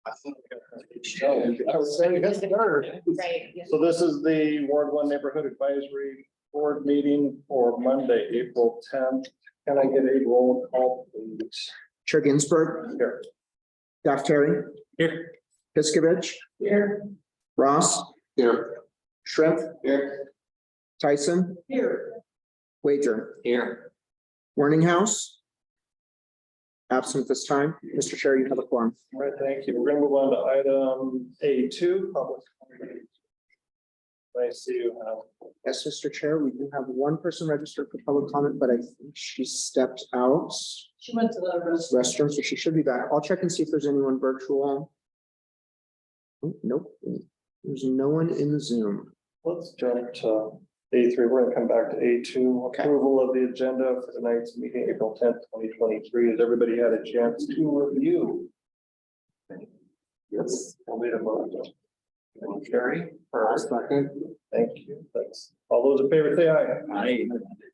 I was saying, yes, sir. Right. So this is the Ward One Neighborhood Advisory Board meeting for Monday, April 10th. Can I get a roll call, please? Chair Ginsburg, Here. Dr. Terry, Here. Piskovich, Here. Ross, Here. Shrimp, Here. Tyson, Here. Wager, Here. Warninghouse. Absent this time. Mr. Chair, you have a quorum. All right, thank you. We're gonna move on to item A2, public. Comment. I see you have. Yes, Mr. Chair, we do have one person registered for public comment, but I think she stepped out She went to the restroom, so she should be back. I'll check and see if there's anyone virtual. Oh, nope, there's no one in the Zoom. Let's jump to A3. We're gonna come back to A2, Okay. approval of the agenda for tonight's meeting, April 10th, 2023. Has everybody had a chance to review? Yes. I'll need a motion. Carrie, first. Second. Thank you. Thanks. All those in favor say aye. Aye.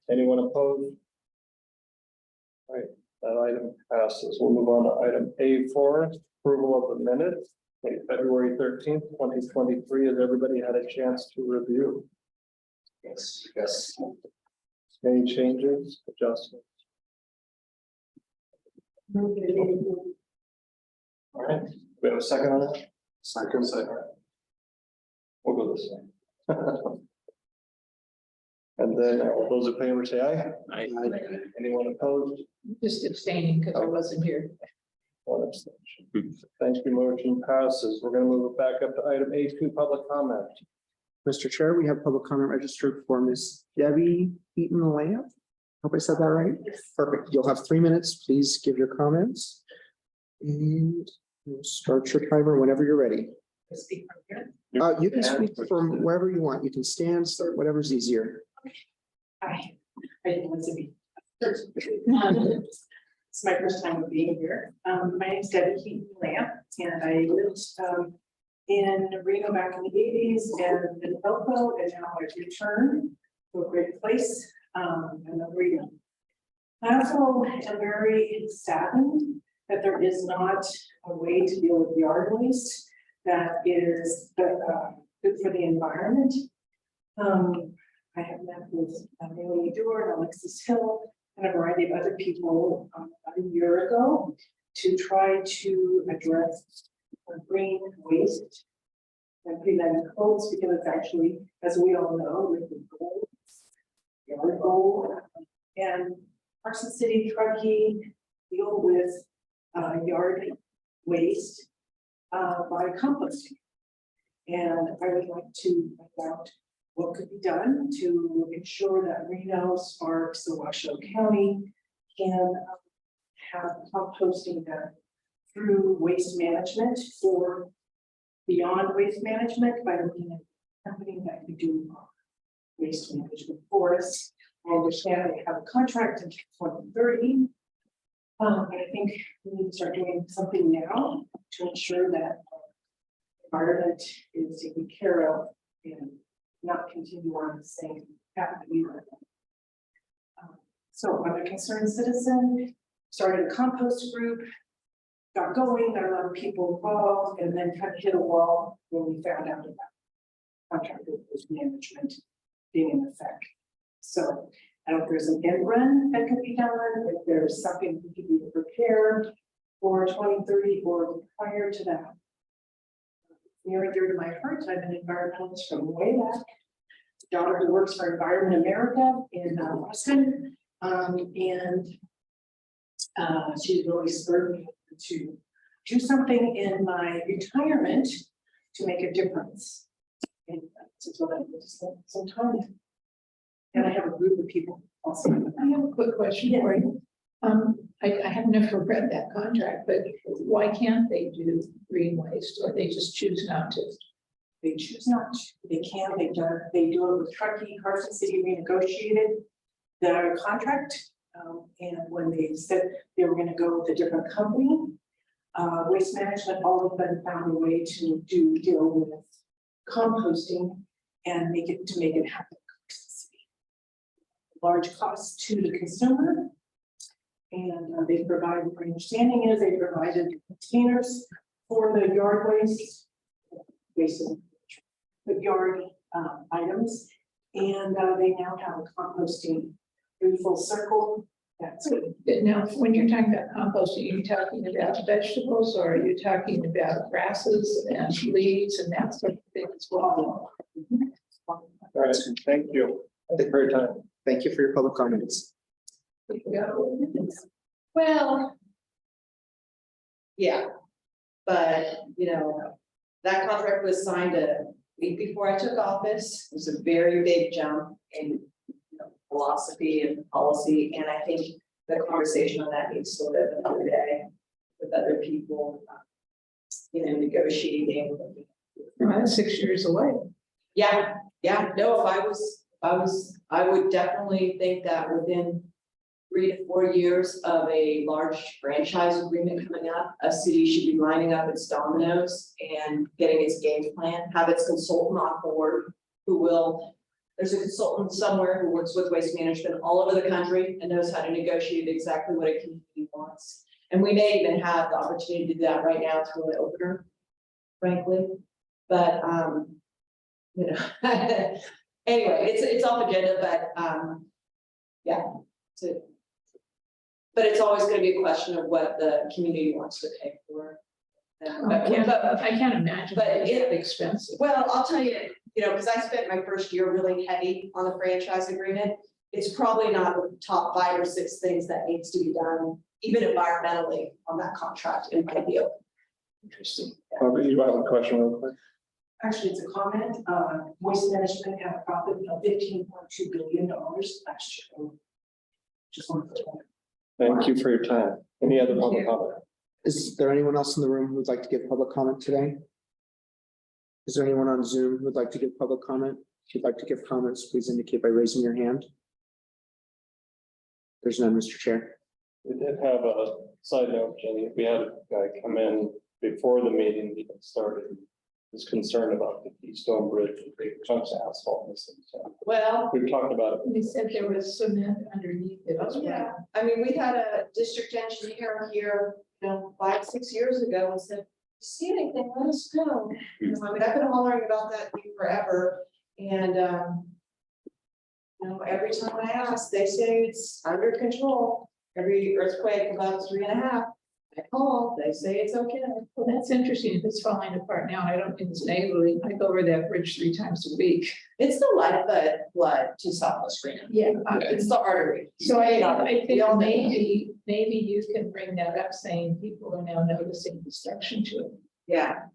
Anyone opposed? All right, that item passes. We'll move on to item A4, approval of the minutes. February 13th, 2023. Has everybody had a chance to review? Yes, yes. Any changes, adjustments? All right, we have a second on that? Second. We'll go this way. And then all those in favor say aye. Aye. Anyone opposed? Just abstaining because I wasn't here. One abstention. Thank you, motion passes. We're gonna move it back up to item A2, public comment. Mr. Chair, we have public comment registered for Miss Debbie Eaton Lamb. Hope I said that right. Perfect. You'll have 3 minutes. Please give your comments. And we'll start your timer whenever you're ready. Speak from here. You can speak from wherever you want. You can stand, start, whatever's easier. Hi, I didn't want to be. It's my first time of being here. My name is Debbie Keaton Lamb, and I lived in Reno back in the 80s and in Elko, and now I've returned to a great place. I love Reno. I also am very saddened that there is not a way to deal with yard waste that is good for the environment. I have met with Emily Dewar and Alexis Hill and a variety of other people about a year ago to try to address green waste and prevent codes, because it's actually, as we all know, with the goals, yard goal, and Carson City, Truckee deal with yard waste by composting. And I would like to find out what could be done to ensure that Reno, Sparks, and Washoe County can have composting done through waste management or beyond waste management by looking at a company that can do waste management for us. I understand they have a contract until 2030. But I think we need to start doing something now to ensure that environment is taken care of and not continue on the same path that we were. So I'm a concerned citizen, started a compost group, got going, got a lot of people involved, and then kind of hit a wall when we found out about contract with management being in effect. So I don't know if there's an end run that could be done, if there's something we could do to prepare for 2030 or prior to that. Near and dear to my heart, I'm an environmentalist from way back. Daughter who works for Environment America in Boston, and she's really spurred me to do something in my retirement to make a difference. And so that will spend some time. And I have a group of people also. I have a quick question for you. I have never read that contract, but why can't they do green waste, or they just choose not to? They choose not to. They can. They do it with Truckee. Carson City renegotiated the contract, and when they said they were going to go with a different company, Waste Management all of a sudden found a way to deal with composting and make it happen. Large cost to the consumer, and they provide. My understanding is they provided containers for the yard waste. Basically, the yard items, and they now have a composting in full circle. That's good. Now, when you're talking about composting, are you talking about vegetables or are you talking about grasses and leaves and that sort of thing as well? All right, thank you. Thank you for your time. Thank you for your public comments. Well. Yeah, but, you know, that contract was signed a week before I took office. It was a very big jump in, you know, philosophy and policy, and I think the conversation on that needs to live another day with other people, you know, negotiating. Well, that's 6 years away. Yeah, no, I would definitely think that within 3 to 4 years of a large franchise agreement coming up, a city should be lining up its dominoes and getting its game plan, have its consultant on board who will, there's a consultant somewhere who works with waste management all over the country and knows how to negotiate exactly what a community wants. And we may even have the opportunity to do that right now through an opener, frankly, but, you know, anyway, it's off agenda, but, yeah, but it's always gonna be a question of what the community wants to pay for. I can't imagine, but it's it- expensive. Well, I'll tell you, you know, because I spent my first year really heavy on the franchise agreement. It's probably not the top 5 or 6 things that needs to be done, even environmentally, on that contract, in my view. Interesting. You have a question real quick? Actually, it's a comment. Waste management had a profit of $15.2 billion last year. Just wanted to. Thank you for your time. Any other public comment? Is there anyone else in the room who would like to give public comment today? Is there anyone on Zoom who would like to give public comment? If you'd like to give comments, please indicate by raising your hand. There's none, Mr. Chair. We did have a side note, Jenny. We had a guy come in before the meeting even started. Was concerned about the Keystone Bridge and big chunks of asphalt missing. So Well, we've talked about it. They said there was cement underneath it as well. yeah, I mean, we had a district engineer here, you know, 5, 6 years ago and said, see anything, let us know. You know, I mean, I've been hollering about that thing forever, and, you know, every time I ask, they say it's under control. Every earthquake about 3.5, I call, they say it's okay. Well, that's interesting. If it's falling apart now, I don't think it's neighborly. I go over that bridge 3 times a week. It's the lifeblood to Southwest Greenham. Yeah. It's the artery. So I We think all know. maybe you can bring that up, saying people are now noticing destruction to it.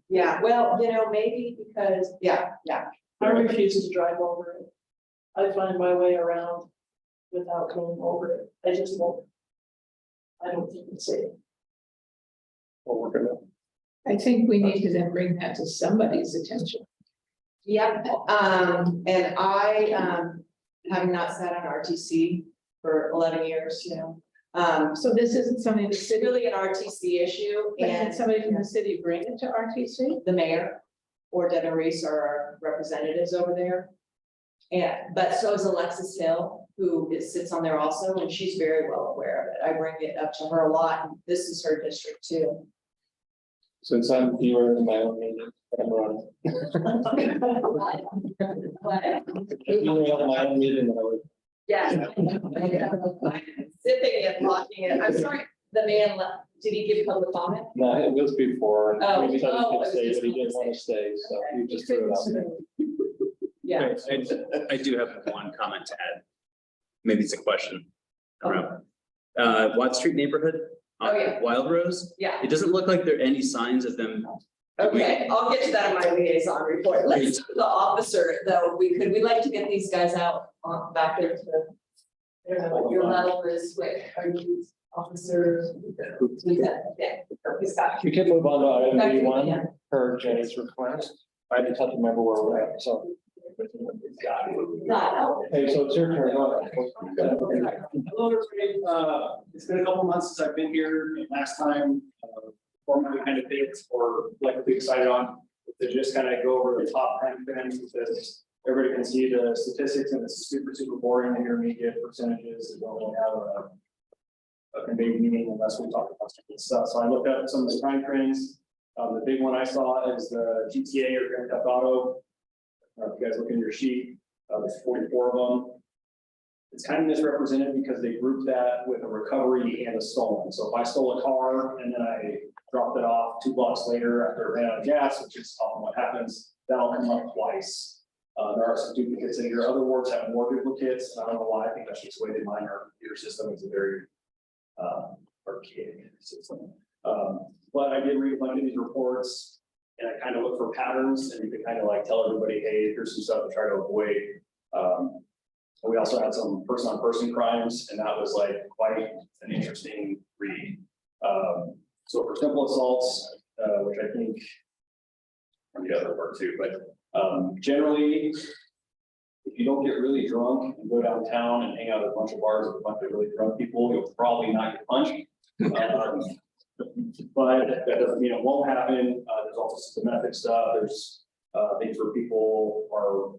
Yeah, well, you know, maybe because, yeah. I refuse to drive over it. I find my way around without going over it. I just won't. I don't think it's safe. Well, we're gonna, I think we need to then bring that to somebody's attention. Yep, and I, having not sat on RTC for 11 years, you know, So this isn't something the it's city, really an RTC issue, but can and somebody from the city bring it to RTC? the mayor or Devin Reese are our representatives over there. And, but so is Alexis Hill, who sits on there also, and she's very well aware of it. I bring it up to her a lot, and this is her district too. since I'm viewer in my own meeting, I'm running. If you were on my own meeting, I would. Yeah. Zipping it, blocking it. I'm sorry, the man left. Did he give public comment? No, it was before. and Oh, he said he oh, could it was stay, just but he didn't want to stay, so he just threw it out there. Yeah. I do have one comment to add. Maybe it's a question. Oh. Watt Street neighborhood. on Oh, yeah. Wild Rose, Yeah, it doesn't look like there are any signs of them. okay, I'll get to that in my liaison report. Let's do the officer, though. We'd like to get these guys out back there to. I don't know what your level is, with are you officers? Yeah, he's got. We can move on to item Yeah. B1 per Jenny's request. I just have to remember where we're at, so. Hey, so it's your turn. Go ahead. Hello, everybody. It's been a couple months since I've been here. And last time, formally kind of things or like we decided on to just kind of go over the top 10 things because everybody can see the statistics and it's super boring to hear me give percentages. We don't really have a conveyed meaning unless we talk about stupid stuff. So I looked up some of the time frames. The big one I saw is the GTA or Grand Theft Auto. If you guys look in your sheet, there's 44 of them. It's kind of misrepresented because they grouped that with a recovery and a stolen. So if I stole a car and then I dropped it off 2 blocks later after it ran out of gas, which is often what happens, that'll come up twice. There are some duplicates in here. Other wards have more duplicates. I don't know why. I think that's just the way they mine our computer system. It's a very archaic system. But I did read a bunch of these reports and I kind of look for patterns, and you can kind of like tell everybody, hey, here's some stuff to try to avoid. We also had some person-on-person crimes, and that was like quite an interesting read. So for simple assaults, which I think on the other part too, but generally, if you don't get really drunk and go downtown and hang out at a bunch of bars with a bunch of really drunk people, you'll probably not get punched. But that doesn't mean it won't happen. There's also some domestic stuff. There's things where people are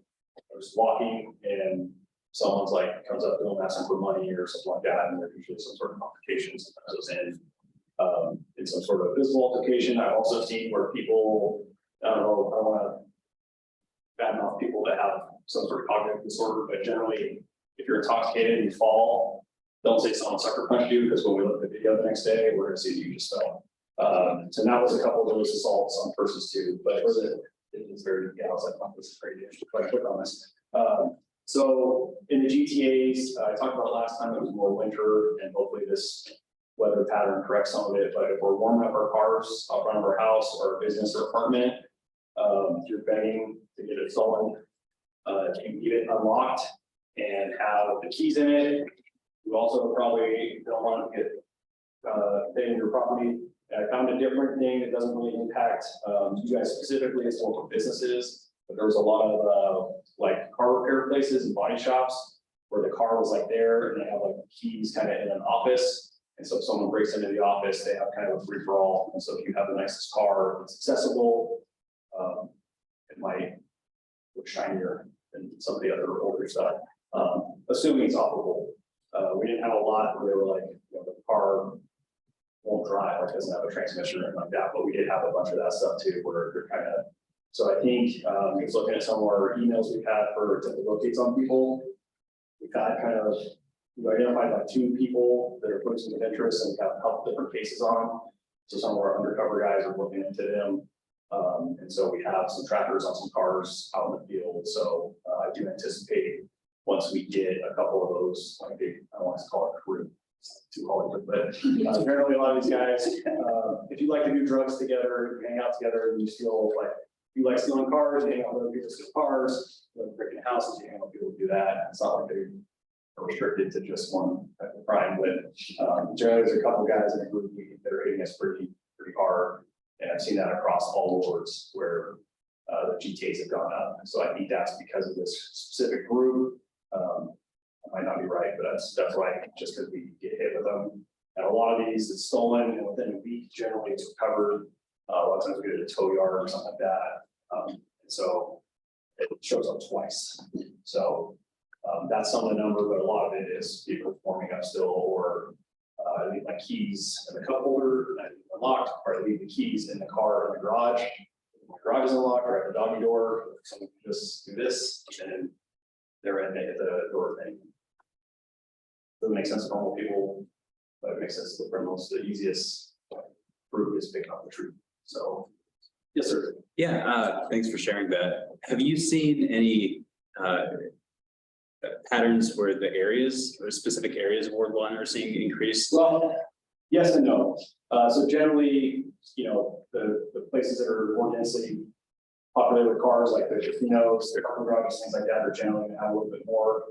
just walking and someone's like comes up to them asking for money or something like that, and there's usually some sort of complications that goes in some sort of physical altercation. I've also seen where people, I don't want to badmouth people that have some sort of cognitive disorder, but generally, if you're intoxicated and you fall, don't say someone sucker punched you, because when we look at the video the next day, we're gonna see you just fell. So that was a couple of those assaults on persons too, but it was very, yeah, I was like, oh, this is crazy, I should probably click on this. So in the GTAs, I talked about last time, it was more winter, and hopefully this weather pattern corrects some of it, but if we're warming up our cars out front of our house or business or apartment, if you're begging to get it stolen, you can get it unlocked and have the keys in it. You also probably don't want to get in your property. And I found a different thing that doesn't really impact you guys specifically, it's more for businesses, but there was a lot of like car repair places and body shops where the car was like there and they have like keys kind of in an office. And so if someone breaks into the office, they have kind of a free for all. And so if you have the nicest car, it's accessible. It might look shinier than some of the other older stuff, assuming it's operable. We didn't have a lot where they were like, you know, the car won't drive, like doesn't have a transmission or anything like that, but we did have a bunch of that stuff too, where they're kind of. So I think just looking at some of our emails we've had for to locate on people, we've had kind of identified like 2 people that are persons of interest and got a couple different cases on them. So some of our undercover guys are looking into them. And so we have some trackers on some cars out in the field. So I do anticipate once we get a couple of those, like I don't want to call it crew, it's too Hollywood, but apparently a lot of these guys, if you like to do drugs together, you hang out together, and you steal, like, you like stealing cars, you hang out with other people who steal cars, you like breaking houses, you hang out with people who do that. It's not like they're restricted to just one type of crime, but generally there's a couple guys in the group that are hitting us pretty hard. And I've seen that across all wards where the GTAs have gone up. So I think that's because of this specific group. I might not be right, but that's right, just because we get hit with them. And a lot of these, it's stolen, and within a week, generally it's recovered. A lot of times we get a tow yard or something like that. And so it shows up twice. So that's some of the number, but a lot of it is people forming up still, or I leave my keys in the cup holder, and I leave them unlocked, or I leave the keys in the car in the garage. My garage is unlocked, or at the doggy door, someone can just do this, and then they're in, they hit the door thing. Doesn't make sense to normal people, but it makes sense to the criminals. The easiest route is picking up the truth. So, yes, sir. Yeah, thanks for sharing that. Have you seen any patterns where the areas or specific areas of Ward 1 are seeing increased? Well, yes and no. So generally, you know, the places that are more densely popular with cars, like the casinos, the parking garages, things like that, are generally gonna have a little bit more.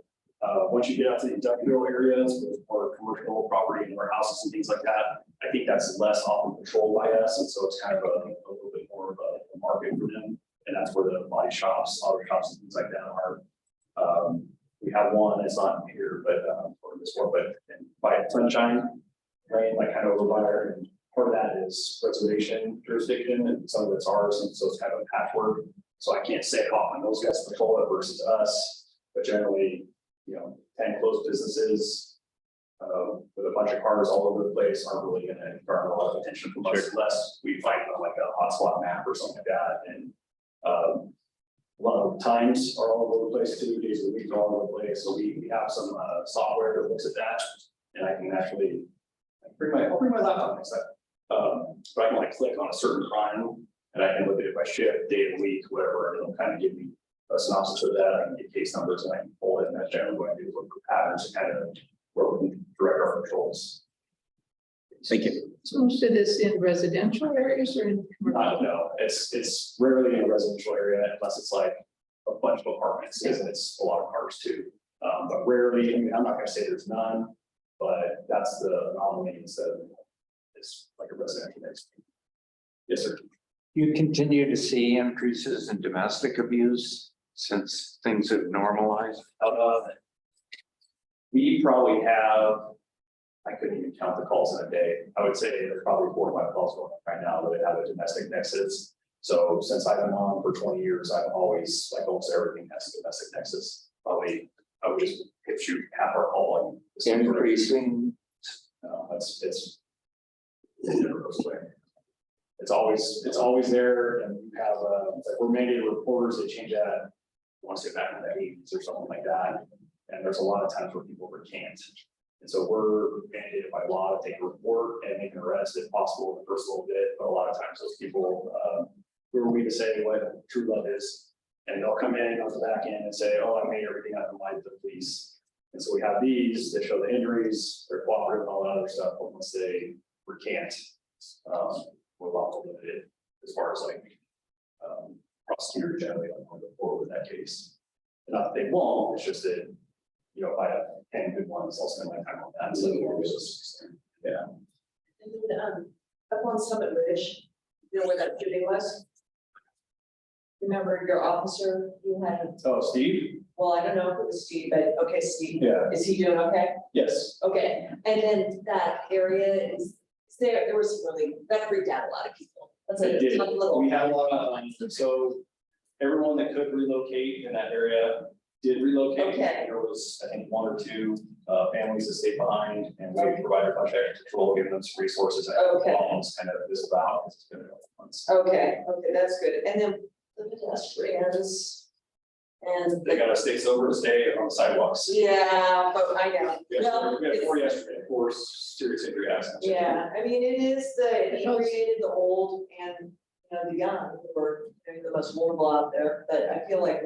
Once you get out to the industrial areas with more commercial property and warehouses and things like that, I think that's less often controlled by us, and so it's kind of a little bit more of a market for them, and that's where the body shops, auto shops, and things like that are. We have one, it's not here, but or this one, but by Sunshine, right, like kind of over by there, and part of that is reservation jurisdiction, and some of it's ours, and so it's kind of a patchwork. So I can't say often those guys control it versus us, but generally, you know, 10 closed businesses, with a bunch of cars all over the place, aren't really gonna garner a lot of attention from us unless we find like a hotspot map or something like that, and. A lot of times are all over the place too, days of the week are all over the place, so we have some software that looks at that. And I can actually, I'll bring my laptop next time. But I can like click on a certain crime and I can look at it by shift, day of the week, whatever, and it'll kind of give me a synopsis of that. I can get case numbers and I can pull it, and that's generally what I do, look for patterns and kind of where we can direct our controls. Thank you. So most of this in residential areas or in commercial? No, it's rarely in a residential area unless it's like a bunch of apartments, and it's a lot of cars too. But rarely, I mean, I'm not gonna say there's none, but that's the anomaly instead of it's like a residential mix. Yes, sir. You continue to see increases in domestic abuse since things have normalized? We probably have, I couldn't even count the calls in a day. I would say there's probably 4 or 5 calls going on right now that have a domestic nexus. So since I've been on for 20 years, I've always, like almost everything has a domestic nexus. Probably, I would just shoot half our call. Increasing? No, it's. It never goes away. It's always there, and we have, like we're mandated reporters, they change that. I want to say back in the 80s or something like that, and there's a lot of times where people recant. And so we're mandated by law to take a report and make an arrest if possible in the first little bit, but a lot of times those people, who are we to say what true love is? And they'll come in on the back end and say, oh, I made everything up and lied to the police. And so we have these that show the injuries, they're cooperative and all that other stuff, but once they recant, we're a lot more limited as far as like, prosecutor generally on the forward with that case. Not that they won't, it's just that, you know, if I have 10 good ones, I'll spend my time on that. So, yeah. And then, up on Summit Ridge, you know where that shooting was? Remember your officer, you had, Oh, Steve? well, I don't know if it was Steve, but okay, Steve, Yeah, is he doing okay? yes. Okay, and then that area is there was really, that freaked out a lot of people. That's It did. a tough little. We had a lot of, so everyone that could relocate in that area did relocate. Okay. There was, I think, 1 or 2 families that stayed behind, and we provided a bunch of extra control, giving them some resources. Okay. Almost kind of this about, it's been a couple months. Okay, that's good. And then the pedestrians. And, They got us stay sober to stay on the sidewalks. yeah, but I know. Well, We had 4 it's- yesterday, 4 serious injury accidents. yeah, I mean, it is the inebriated, the old, and, you know, the young, who are maybe the most vulnerable out there, but I feel like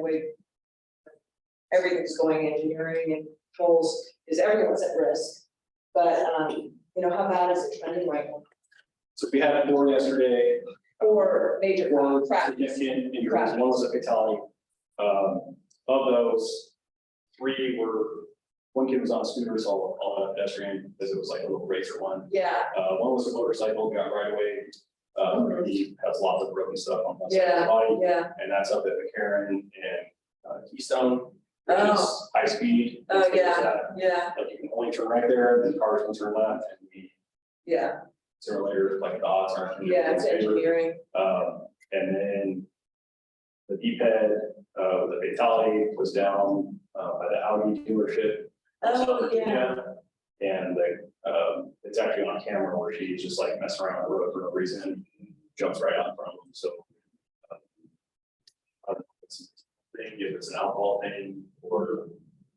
everything's going engineering and controls, is everyone's at risk. But, you know, how bad is it trending right now? So we had 4 yesterday. Or major 4 traffic? significant injuries, 1 was a fatality. Of those, 3 were, 1 kid was on a scooter, so I'll call it a pedestrian, because it was like a little racer one. Yeah, 1 was a motorcycle, got right away. He has lots of broken stuff on one side of yeah, the body, yeah. and that's up at McCarran and Keystone, which is high speed. Oh, It's yeah. that, Yeah, Like you can only turn right there, then cars can turn left, and we, yeah, sooner or later, like the odds aren't. in yeah, it's favor. engineering. And then the D-pad, the fatality was down by the Audi dealership. Oh, yeah. And it's actually on camera where she's just like messing around on the road for no reason, jumps right out in front of him, so. It's a thing, if it's an alcohol thing, or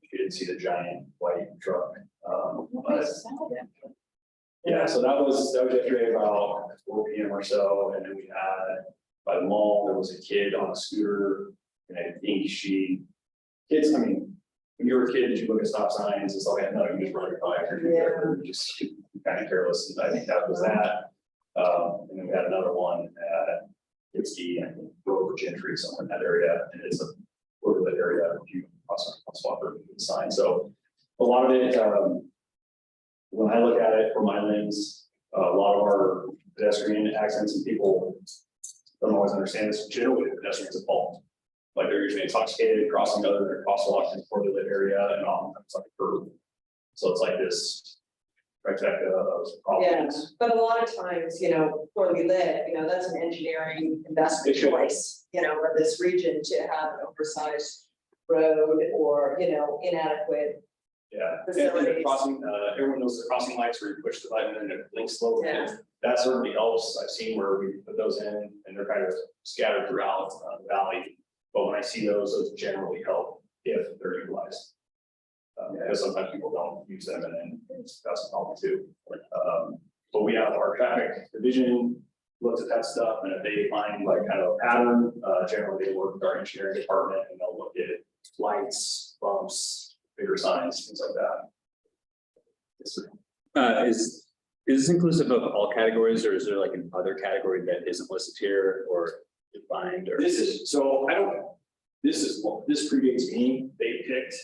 if you didn't see the giant white truck. But yeah, so that was yesterday about 4 p.m. or so, and then we had by the mall, there was a kid on a scooter, and I think kids, I mean, when you were a kid, did you look at stop signs and stuff like that? No, you just run your bike, or you're just kind of careless, and I think that was that. And then we had another one at Gibsky and Grover Gentry, somewhere in that area, and it's a rural area, if you cross Walker sign, so a lot of it, when I look at it from my lens, a lot of our pedestrian accidents and people don't always understand this, generally the pedestrians at fault. Like they're usually intoxicated, crossing other crosswalks in a poorly lit area, and oftentimes like a curb. So it's like this trifecta of Yeah, problems. but a lot of times, you know, poorly lit, you know, that's an engineering investment It should. choice, you know, for this region to have an oversized road or, you know, inadequate Yeah, and the Facilities. crossing, everyone knows the crossing lights where you push the button and it blinks slowly. Yeah. That certainly helps. I've seen where we put those in and they're kind of scattered throughout the valley. But when I see those generally help if they're utilized. Because sometimes people don't use them and then that's a problem too. But we have our traffic division looks at that stuff and if they find like kind of a pattern, generally they work with our engineering department and they'll look at lights, bumps, bigger signs, things like that. Yes, sir. Is this inclusive of all categories or is there like an other category that isn't listed here or defined or? This is, so I don't, this predates me, they picked,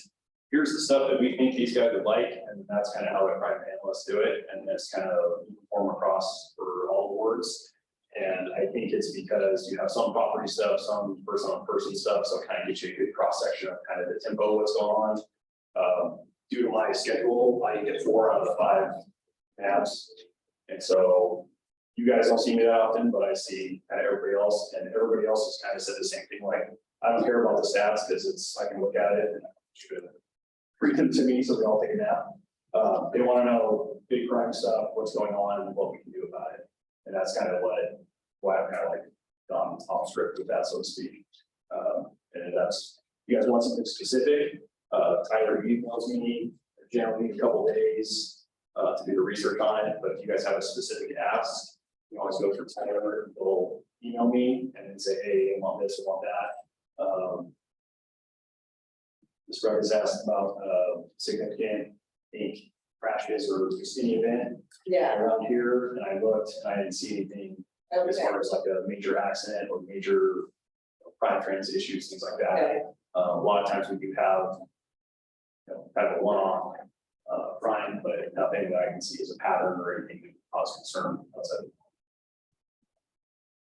here's the stuff that we think these guys would like, and that's kind of how the private analysts do it, and that's kind of uniform across for all boards. And I think it's because you have some property stuff, some person on person stuff, so it kind of gets you a good cross section of kind of the tempo, of what's going on. Due to my schedule, I get 4 out of the 5 apps. And so you guys don't see me that often, but I see kind of everybody else, and everybody else has kind of said the same thing, like, I don't care about the stats because it's, I can look at it and should bring them to me so we all take a nap. They want to know big crime stuff, what's going on and what we can do about it. And that's kind of why I've kind of like gone off script with that, so to speak. And that's, you guys want something specific, Tyler emails me, generally a couple days to do the research on it, but if you guys have a specific ask, you always go through Tyler, they'll email me and then say, hey, I want this, I want that. This brother's asked about significant ink crashes or just any event Yeah, around here, and I looked and I didn't see anything as okay, far as like a major accident or major crime trans issues, things like that. okay, A lot of times we do have, kind of a one-off crime, but nothing that I can see as a pattern or anything that would cause concern outside.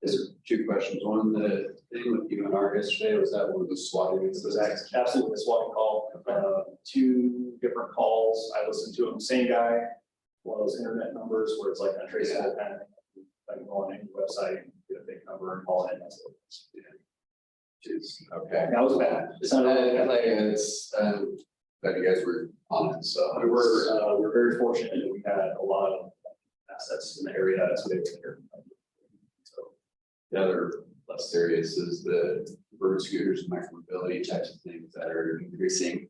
There's 2 questions. One, the thing with UNR yesterday, was that one of the SWAT It was absolutely a SWAT call, 2 different calls. I listened to them, same guy, one of those internet numbers where it's like untraceable kind of. I can go on any website, get a fake number and call it in. That's what it was. Yeah. Okay. That was bad. It's not. Like it's, but you guys were on it, so. We're very fortunate that we had a lot of assets in the area. That's what they were here. So, The other less serious is the bird scooters, micromobility types of things that are increasing.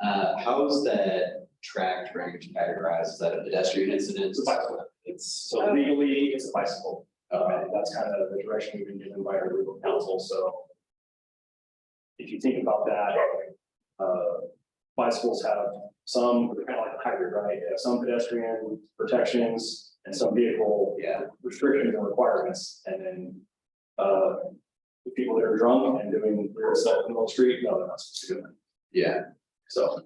How's that tracked range categorized? Is that a pedestrian incident? it's a bicycle. So legally, it's a bicycle. That's kind of the direction we've been given by our legal counsel. So if you think about that, bicycles have some, they're kind of like a hybrid, right? They have some pedestrian protections and some vehicle restrictions and requirements. And then the people that are drunk and doing weird stuff in the middle of the street, no, they're not supposed to do that. Yeah, So,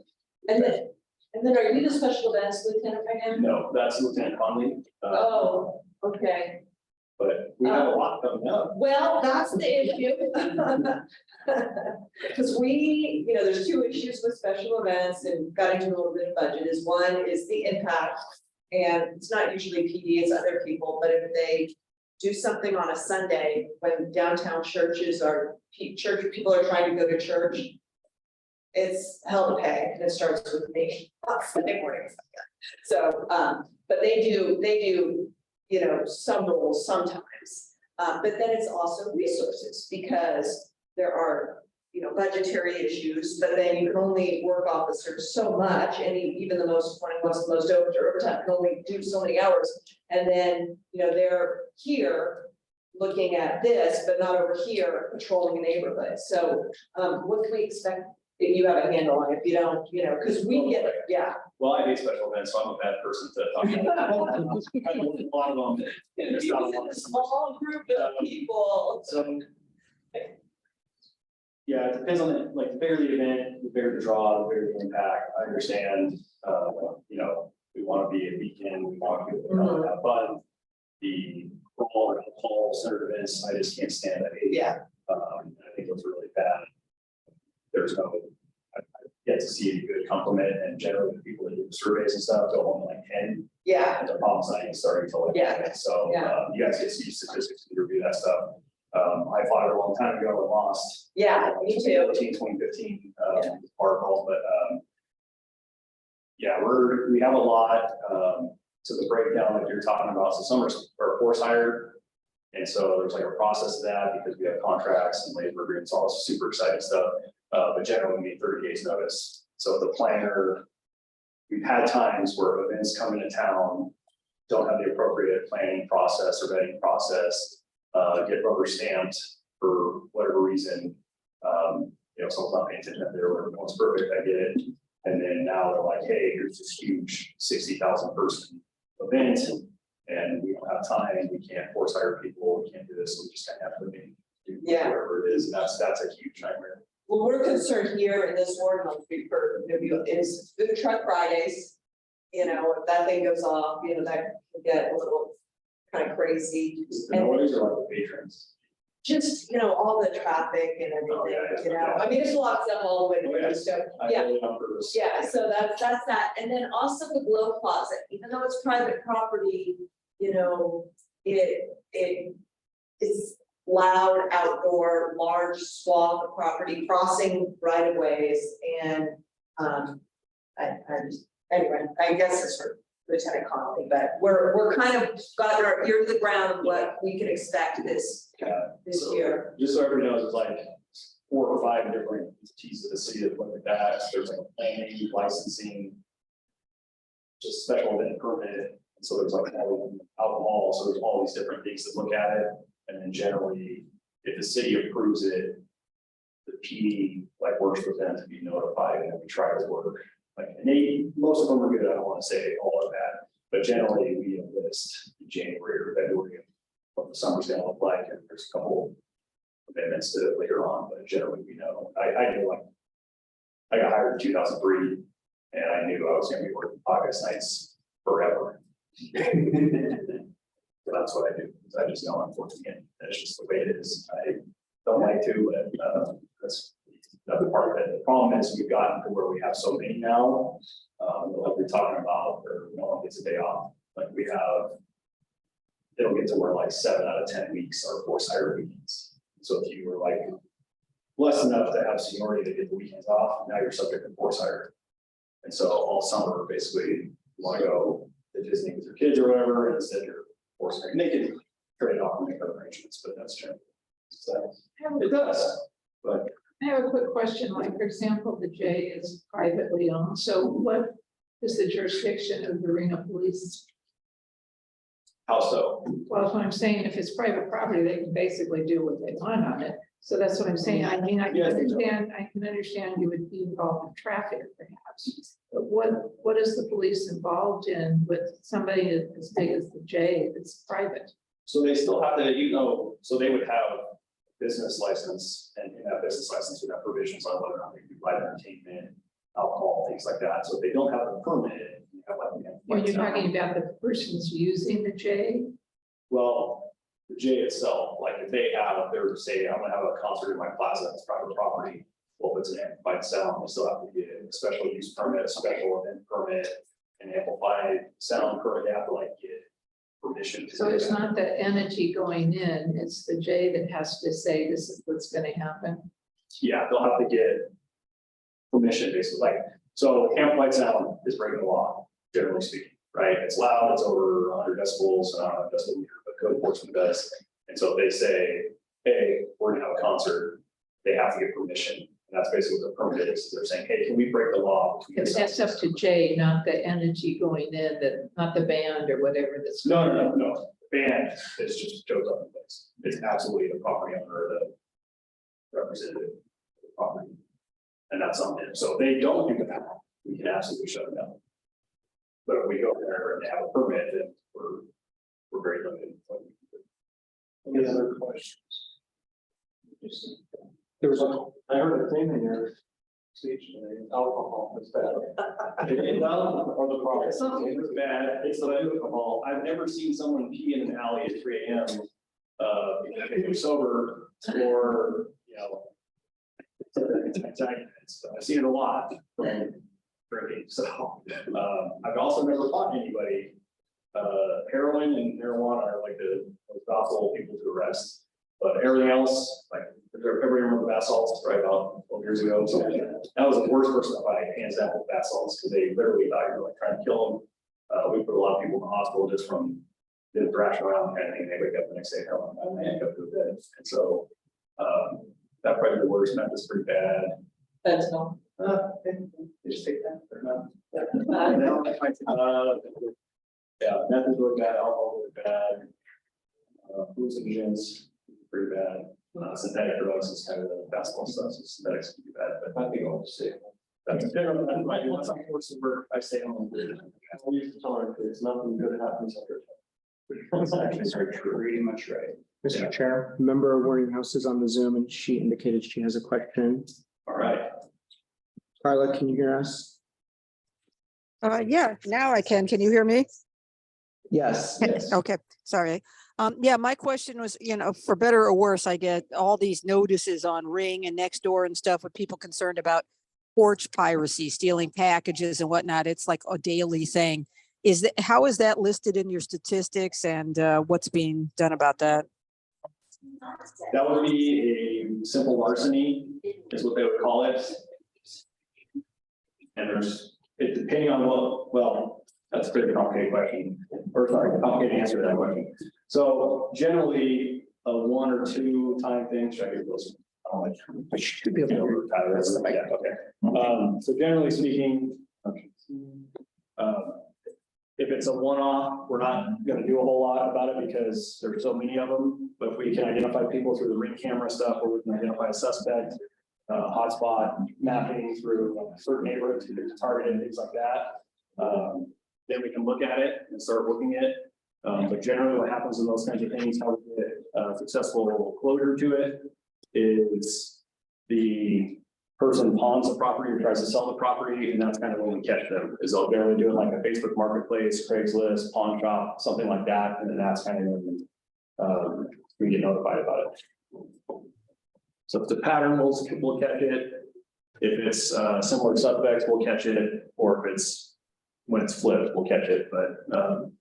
and then are you the special events lieutenant again? no, that's Lieutenant Conley. Oh, okay. But we have a lot coming up. Well, that's the issue. Because we, there's 2 issues with special events and got into a little bit of budget is one is the impact. And it's not usually PD, it's other people, but if they do something on a Sunday when downtown churches are, church people are trying to go to church. It's hell to pay and it starts with me on Sunday mornings. So, but they do, some rules sometimes. But then it's also resources because there are, budgetary issues, but then you can only work officers so much. And even the most, one of the most overtime can only do so many hours. And then, they're here looking at this, but not over here patrolling a neighborhood. So, what can we expect if you have a handle on it? If you don't, because we get it, yeah. Well, I hate special events, so I'm a bad person to talk about. I know a lot of them. There's not a lot It's of a small group of people. So. Yeah, it depends on the bigger the event, the bigger the draw, the bigger the impact. I understand, we want to be a beacon, we want people to have fun. The brawl or alcohol centered events, I just can't stand that. Yeah. I think it's really bad. There's no, I've yet to see a good compliment, and generally the people that do surveys and stuff go on like 10. Yeah, And the problem's not even starting to like. Yeah. So, Yeah. you guys get to see statistics to review that stuff. I fought it a long time ago and lost. yeah, me too. 2015, part called, but, Yeah, we have a lot, to the breakdown that you're talking about, so some are force hired. And so there's like a process to that because we have contracts and labor agreements, all this super exciting stuff. But generally we need 30 days notice. So the planner, we've had times where events come into town, don't have the appropriate planning process or vetting process, get rubber stamped for whatever reason. Someone's not paying attention there, whatever, one's perfect, I get it. And then now they're like, hey, here's this huge 60,000 person event. And we don't have time, we can't force hire people, we can't do this, so we just kind of have to do Yeah. whatever it is, and that's a huge nightmare. Well, we're concerned here in this ward, is Food Truck Fridays. If that thing goes off, that can get a little kind of crazy. The noise are like the patrons. Just, all the traffic and Oh, yeah, everything, yeah. I mean, there's a lot of stuff all the way Oh, yeah. through, so, I yeah. really on purpose. Yeah, so that's that, and then also the glow closet, even though it's private property, it is loud outdoor, large swath of property, crossing right of ways, and anyway, I guess it's for Lieutenant Connolly, but we're kind of got our ear to the ground of what we can expect this So, year. Just so everybody knows, it's like 4 or 5 different entities of the city that look at that. There's like planning, licensing, just special event permit. And so there's like alcohol, so there's all these different things that look at it. And then generally, if the city approves it, the PD like works with them to be notified, and then we try to work. And most of them are good. I don't want to say all of that, but generally we enlist in January or February of what the summer's gonna look like, and there's a couple amendments to it later on, but generally we know. I knew I got hired in 2003, and I knew I was gonna be working August nights forever. So that's what I do, because I just know I'm working it. That's just the way it is. I don't like to, but that's another part of it. The problem is we've gotten to where we have so many now, like we're talking about, where no one gets a day off. Like we have, it'll get to where like 7 out of 10 weeks are forced hire weekends. So if you were like blessed enough to have seniority to get the weekends off, now you're subject to forced hire. And so all summer, basically, you want to go to Disney with your kids or whatever, and instead you're forced hire. And they can trade off and make other arrangements, but that's true. So it does, but I have a quick question, like, for example, the J is privately owned, so what is the jurisdiction of the Reno Police? how so? Well, that's what I'm saying, if it's private property, they can basically do what they want on it, so that's what I'm saying, I mean, I can Yes. understand you would be involved in traffic perhaps. But what is the police involved in with somebody as big as the J that's private? So they still have to, so they would have business license, and in that business license would have provisions on whether or not they can provide entertainment, alcohol, things like that. So if they don't have a permit, you have like. When you're talking about the persons using the J, Well, the J itself, like if they're say, I'm gonna have a concert in my plaza, it's private property. Well, if it's an amplified sound, we still have to get a special use permit, a special event permit, an amplified sound permit, they have to like get permission. to so do it's that. not the entity going in, it's the J that has to say this is what's gonna happen. Yeah, they'll have to get permission, basically, like, so amplified sound is breaking the law, generally speaking, right? It's loud, it's over 100 decibels, and I don't have a decibel meter, but code enforcement does. And so if they say, hey, we're gonna have a concert, they have to get permission, and that's basically what the permit is. They're saying, hey, can we break the law? between If that's up to J, not the entity going in, not the band or whatever that's. No. The band is just shows up in place. It's absolutely the property owner, the representative of the property. And that's on them. So if they don't do that, we can absolutely shut it down. But if we go there and they have a permit, then we're very limited. Any other questions? There was I heard a thing in your speech today, alcohol is bad. Or the problem. It's bad, it's the alcohol. I've never seen someone pee in an alley at 3 AM. If you're sober or, I've seen it a lot from drinking, so, I've also never caught anybody. Heroin and marijuana are like the most docile people to arrest, but everything else, like, everybody remember the bath salts right about 12 years ago. So that was the worst person to fight, hands down, with bath salts, because they literally thought you were like trying to kill them. We put a lot of people in the hospital just from the thrashing around kind of thing. They wake up the next day, and they end up to the bed. And so that probably the worst. Meth is pretty bad. That's no. They just take that. They're not. Yeah, meth is really bad. Alcohol is really bad. Hallucinogens pretty bad. Synthetic drugs is kind of the basketball stuff. So synthetics can be bad, but I think I'll just say. That's generally, that might be one something worse where I say I'm. We used to tell our kids, nothing good happens after. That's actually pretty much right. Mr. Chair, member Warning House is on the Zoom and she indicated she has a question. All right. Carla, can you hear us? Yeah, now I can. Can you hear me? Yes. Okay, sorry. Yeah, my question was, for better or worse, I get all these notices on Ring and Nextdoor and stuff with people concerned about porch piracy, stealing packages and whatnot. It's like a daily thing. How is that listed in your statistics and what's being done about that? That would be a simple larceny is what they would call it. And it depending on well, that's a pretty complicated question, or sorry, complicated answer to that question. So generally, a 1 or 2 time thing, should I get those? I should be able to. That's the mic. Yeah, okay. So generally speaking, if it's a one-off, we're not gonna do a whole lot about it because there's so many of them. But if we can identify people through the Ring camera stuff, or we can identify a suspect, hotspot mapping through certain neighborhoods, targeted things like that. Then we can look at it and start looking at it. But generally what happens in those kinds of things, how we get successful closure to it is the person pawns the property or tries to sell the property, and that's kind of when we catch them, is they'll barely do it like a Facebook marketplace, Craigslist, pawn shop, something like that, and then that's kind of when we get notified about it. So if it's a pattern, we'll catch it. If it's similar suspects, we'll catch it, or if it's when it's flipped, we'll catch it. But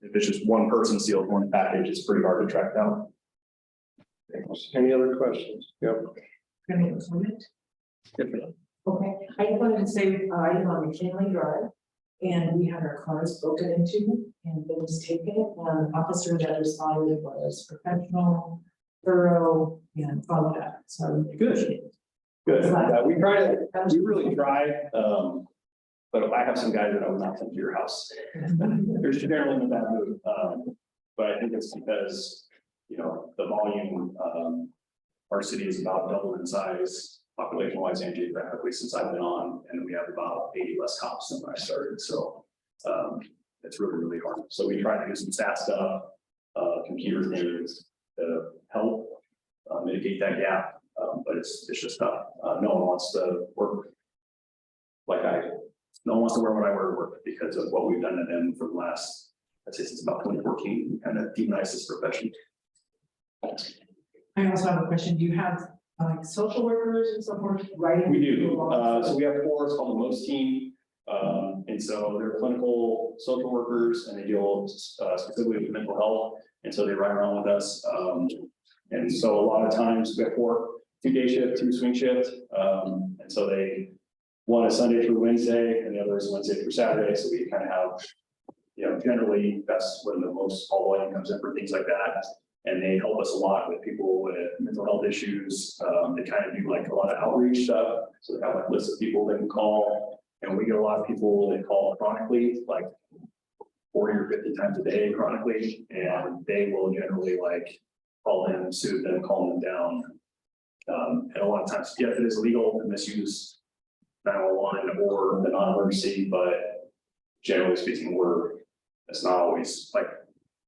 if it's just one person sealed one package, it's pretty hard to track down. Any other questions? Yep. Can I make a comment? Okay, I just wanted to say, I live on McKinley Drive, and we had our cars broken into and things taken, and the officer that responded was professional, thorough, and followed up, so. Good. Good. Yeah, we really try, but I have some guys that I would not send to your house. They're generally in that mood. But I think it's because, the volume, our city is about double in size, population wise and geographically since I've been on, and we have about 80 less cops than when I started. So it's really, really hard. So we try to do some SaaS stuff, computer things to help mitigate that gap. But it's just tough. No one wants to work no one wants to wear what I wear to work because of what we've done to them for the last, I'd say since about 2014, kind of demonized this profession. I also have a question, do you have like social workers and so forth writing? We do. So we have 4, it's called the MOST team. And so they're clinical social workers and they deal specifically with mental health. And so they ride around with us. And so a lot of times we have 4, 2-day shift, 2 swing shift. And so one is Sunday through Wednesday and the other is Wednesday through Saturday. So we kind of have, generally that's when the most call volume comes in for things like that. And they help us a lot with people with mental health issues. They kind of do like a lot of outreach stuff. So they have like lists of people they can call. And we get a lot of people that call chronically, like 40 or 50 times a day chronically. And they will generally like call in, soothe them, calm them down. And a lot of times, yeah, it is legal to misuse 911 or the non-emergency, but generally speaking, it's not always like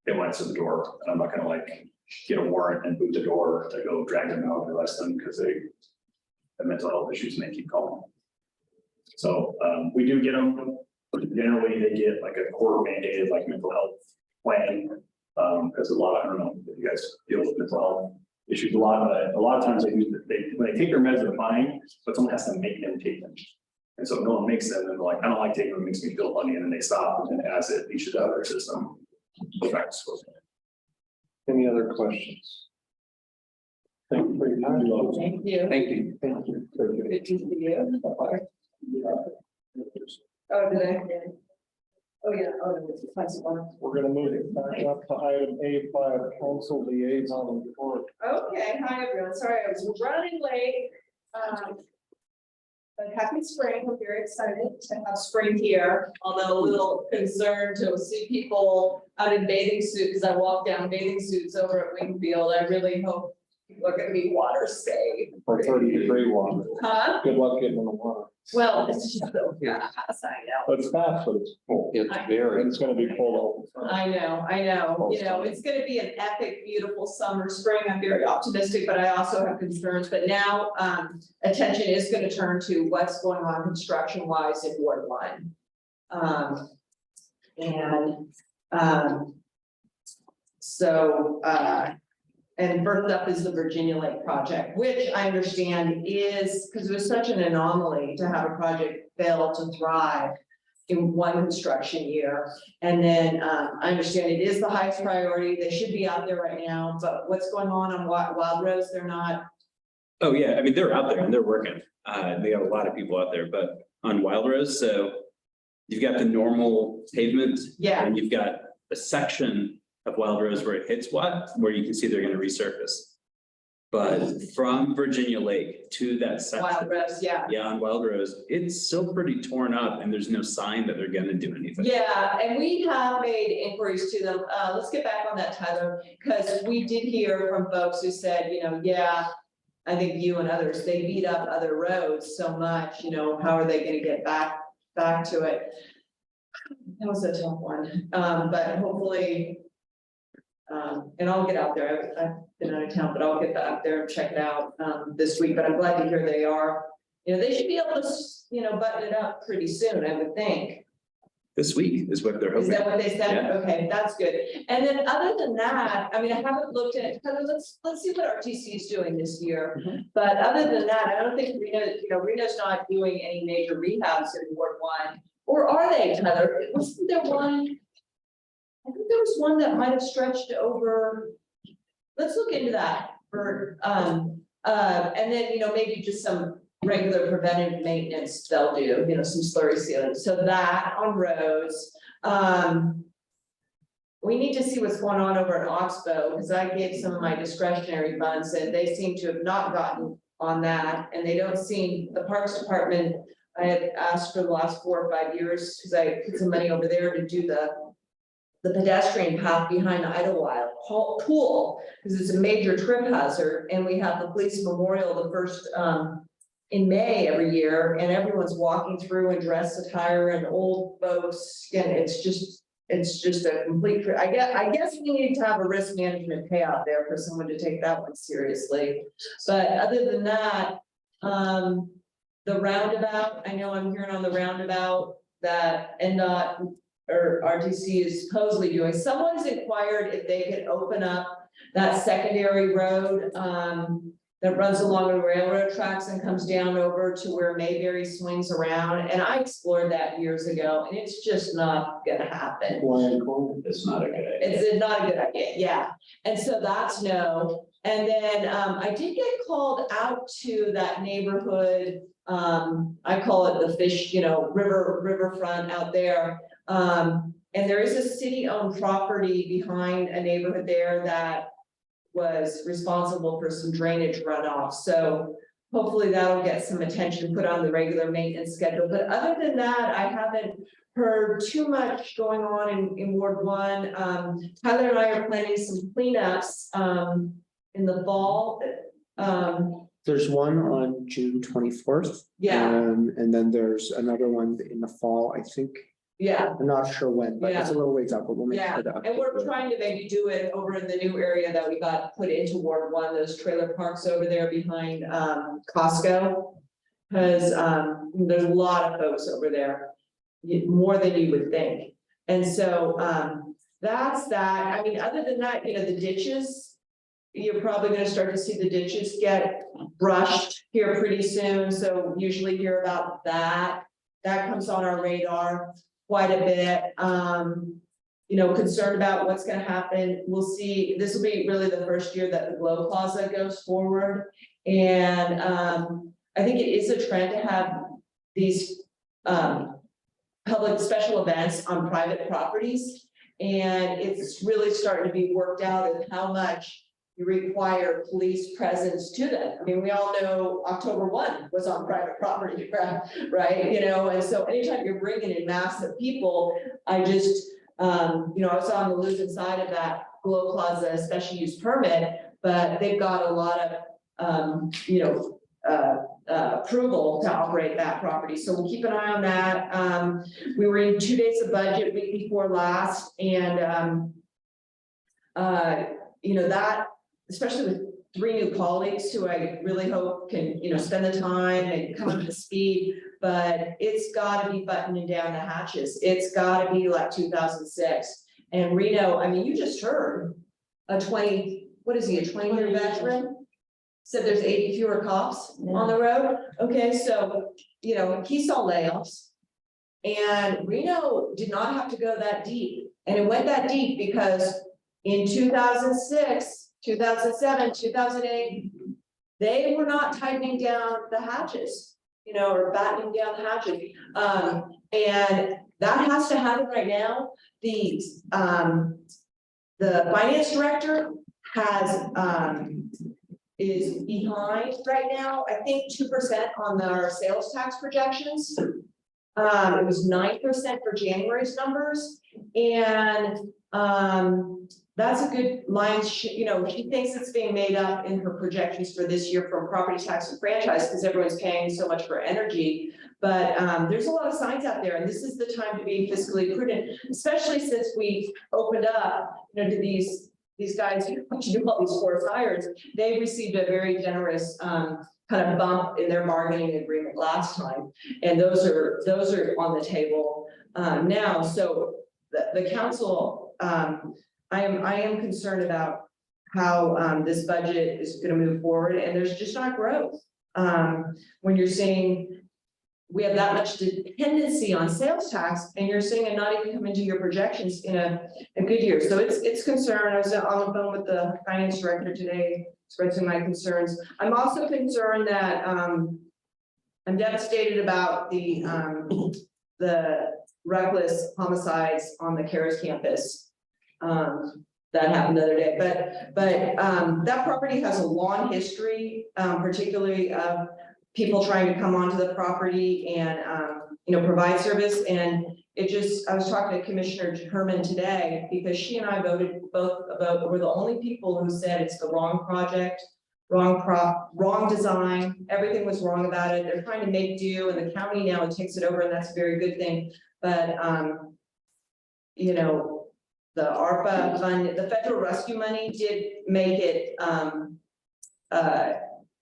they want to the door, and I'm not gonna like get a warrant and boot the door to go drag them out and arrest them because they have mental health issues and they keep calling. So we do get them, but generally they get like a court mandated like mental health plan. Because I don't know if you guys deal with mental health issues a lot, but a lot of times when they take their meds, they're fine, but someone has to make them take them. And so if no one makes them, and they're like, I don't like taking them, it makes me feel funny, and then they stop, and then as it leaches out of their system. Any other questions? Thank you for your time. Thank you. Thank you. Thank you. Good to see you. Oh, did I? Oh, yeah. Oh, it's class one. We're gonna move it back up to item A5, council liaison report. Okay, hi everyone. Sorry, I was running late. But happy spring. I'm very excited to have spring here, although a little concerned to see people out in bathing suits, because I walked down bathing suits over at Wingfield. I really hope people are gonna be water safe. For 30-degree water. Huh? Good luck getting in the water. Well, it's just so fast, I know. It's fast, but it's cold. It's very. It's gonna be cold all the time. I know, you know, it's gonna be an epic, beautiful summer, spring, I'm very optimistic, but I also have concerns, but now, attention is gonna turn to what's going on construction wise in Ward 1. And first up is the Virginia Lake project, which I understand is, because it was such an anomaly to have a project fail to thrive in one construction year. And then I understand it is the highest priority. They should be out there right now, but what's going on Wild Rose, they're not. Oh, yeah, I mean, they're out there and they're working. They got a lot of people out there, but on Wild Rose, so you've got the normal pavement. Yeah. And you've got a section of Wild Rose where it hits where you can see they're gonna resurface. But from Virginia Lake to that section. Wild Rose, yeah. Yeah, on Wild Rose, it's still pretty torn up and there's no sign that they're gonna do anything. Yeah, and we have made inquiries to them. Let's get back on that, Tyler, because we did hear from folks who said, you know, yeah, I think you and others, they beat up other roads so much, you know, how are they gonna get back to it? That was a tough one, but hopefully. And I'll get out there. I've been out of town, but I'll get back there and check it out this week, but I'm glad to hear they are. You know, they should be able to, you know, button it up pretty soon, I would think. This week is what they're Is hoping. that what they said? Yeah. Okay, that's good. And then other than that, I mean, I haven't looked at, let's see what RTC is doing this year. But other than that, I don't think Reno, you know, Reno's not doing any major rehabs in Ward 1. Or are they, Tyler? Wasn't there one? I think there was one that might have stretched over. Let's look into that for, and then, you know, maybe just some regular preventive maintenance they'll do, you know, some slurry sealing. So that on roads. We need to see what's going on over at Oxbow, because I gave some of my discretionary funds and they seem to have not gotten on that. And they don't seem, the Parks Department, I had asked for the last 4 or 5 years, because I put some money over there to do the pedestrian path behind the Idlewild pool, because it's a major trip hazard, and we have the police memorial the first in May every year, and everyone's walking through in dress attire and old boats, and it's just a complete, I guess we need to have a risk management payout there for someone to take that one seriously. But other than that, the roundabout, I know I'm hearing on the roundabout that NDOT or RTC is supposedly doing. Someone's inquired if they could open up that secondary road that runs along the railroad tracks and comes down over to where Mayberry swings around. And I explored that years ago, and it's just not gonna happen. It's not a good idea. It's not a good idea, yeah. And so that's no. And then I did get called out to that neighborhood. I call it the fish, you know, riverfront out there. And there is a city-owned property behind a neighborhood there that was responsible for some drainage runoff. So hopefully that'll get some attention put on the regular maintenance schedule. But other than that, I haven't heard too much going on in Ward 1. Tyler and I are planning some cleanups in the fall. There's one on June 24th. Yeah, And then there's another one in the fall, I think. yeah. I'm not sure when, but it's a little ways out, but we'll make Yeah, sure to and we're trying to maybe do it over in the new area that we got put into Ward 1, those trailer parks over there behind Costco. Cause there's a lot of folks over there, more than you would think. And so that's that. I mean, other than that, you know, the ditches, you're probably gonna start to see the ditches get brushed here pretty soon. So usually hear about that. That comes on our radar quite a bit. concerned about what's gonna happen. We'll see, this will be really the first year that the Glow Plaza goes forward. And I think it is a trend to have these public special events on private properties. And it's really starting to be worked out of how much you require police presence to them. I mean, we all know October 1 was on private property, right? And so anytime you're bringing in massive people, I just, I was on the losing side of that Glow Plaza special use permit, but they've got a lot of, approval to operate that property. So we'll keep an eye on that. We were in 2 days of budget week before last, and that, especially with 3 new colleagues who I really hope can, spend the time and come up to speed, but it's gotta be buttoning down the hatches. It's gotta be like 2006. And Reno, I mean, you just heard a 20-year veteran said there's 80 fewer cops on the road. Okay, so, he saw layoffs. And Reno did not have to go that deep. And it went that deep because in 2006, 2007, 2008, they were not tightening down the hatches, or battening down the hatches. And that has to happen right now. The finance director is behind right now, I think 2% on our sales tax projections. It was 9% for January's numbers. And that's a good line. She thinks it's being made up in her projections for this year from property tax and franchise because everyone's paying so much for energy. But there's a lot of signs out there, and this is the time to be fiscally prudent, especially since we opened up, to these guys who do all these forced hires. They received a very generous kind of bump in their bargaining agreement last time, and those are on the table now. So the council, I am concerned about how this budget is going to move forward, and there's just not growth. When you're seeing we have that much dependency on sales tax, and you're seeing it not even come into your projections in a good year. So it's concern. I was on the phone with the finance director today, expressing my concerns. I'm also concerned that I'm devastated about the reckless homicides on the Caris campus. That happened the other day, but that property has a long history, particularly of people trying to come onto the property and provide service. And I was talking to Commissioner Herman today because she and I voted we're the only people who said it's the wrong project, wrong design, everything was wrong about it. They're trying to make do, and the county now takes it over, and that's a very good thing. But the ARPA fund, the federal rescue money did make it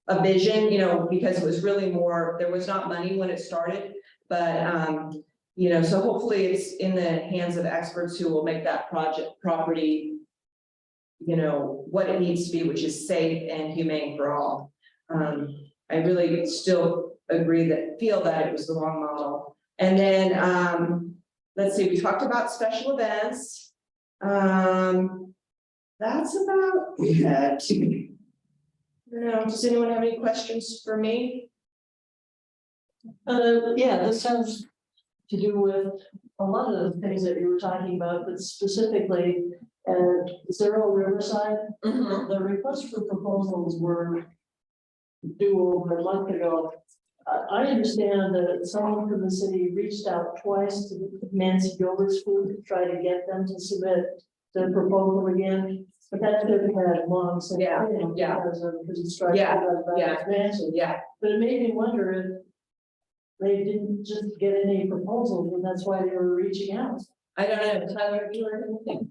a vision, because it was really more, there was not money when it started, but so hopefully it's in the hands of experts who will make that property, what it needs to be, which is safe and humane for all. I really still feel that it was the wrong model. And then let's see, we talked about special events. That's about it. Does anyone have any questions for me? Yeah, this has to do with a lot of the things that you were talking about, but specifically at Zero Riverside, the request for proposals were due over a month ago. I understand that someone from the city reached out twice to Nancy Gilbert's school to try to get them to submit the proposal again. But that could have had long since. Yeah. Because it's struck. Yeah. But it made me wonder if they didn't just get any proposals, and that's why they were reaching out. I don't know, Tyler, have you heard anything?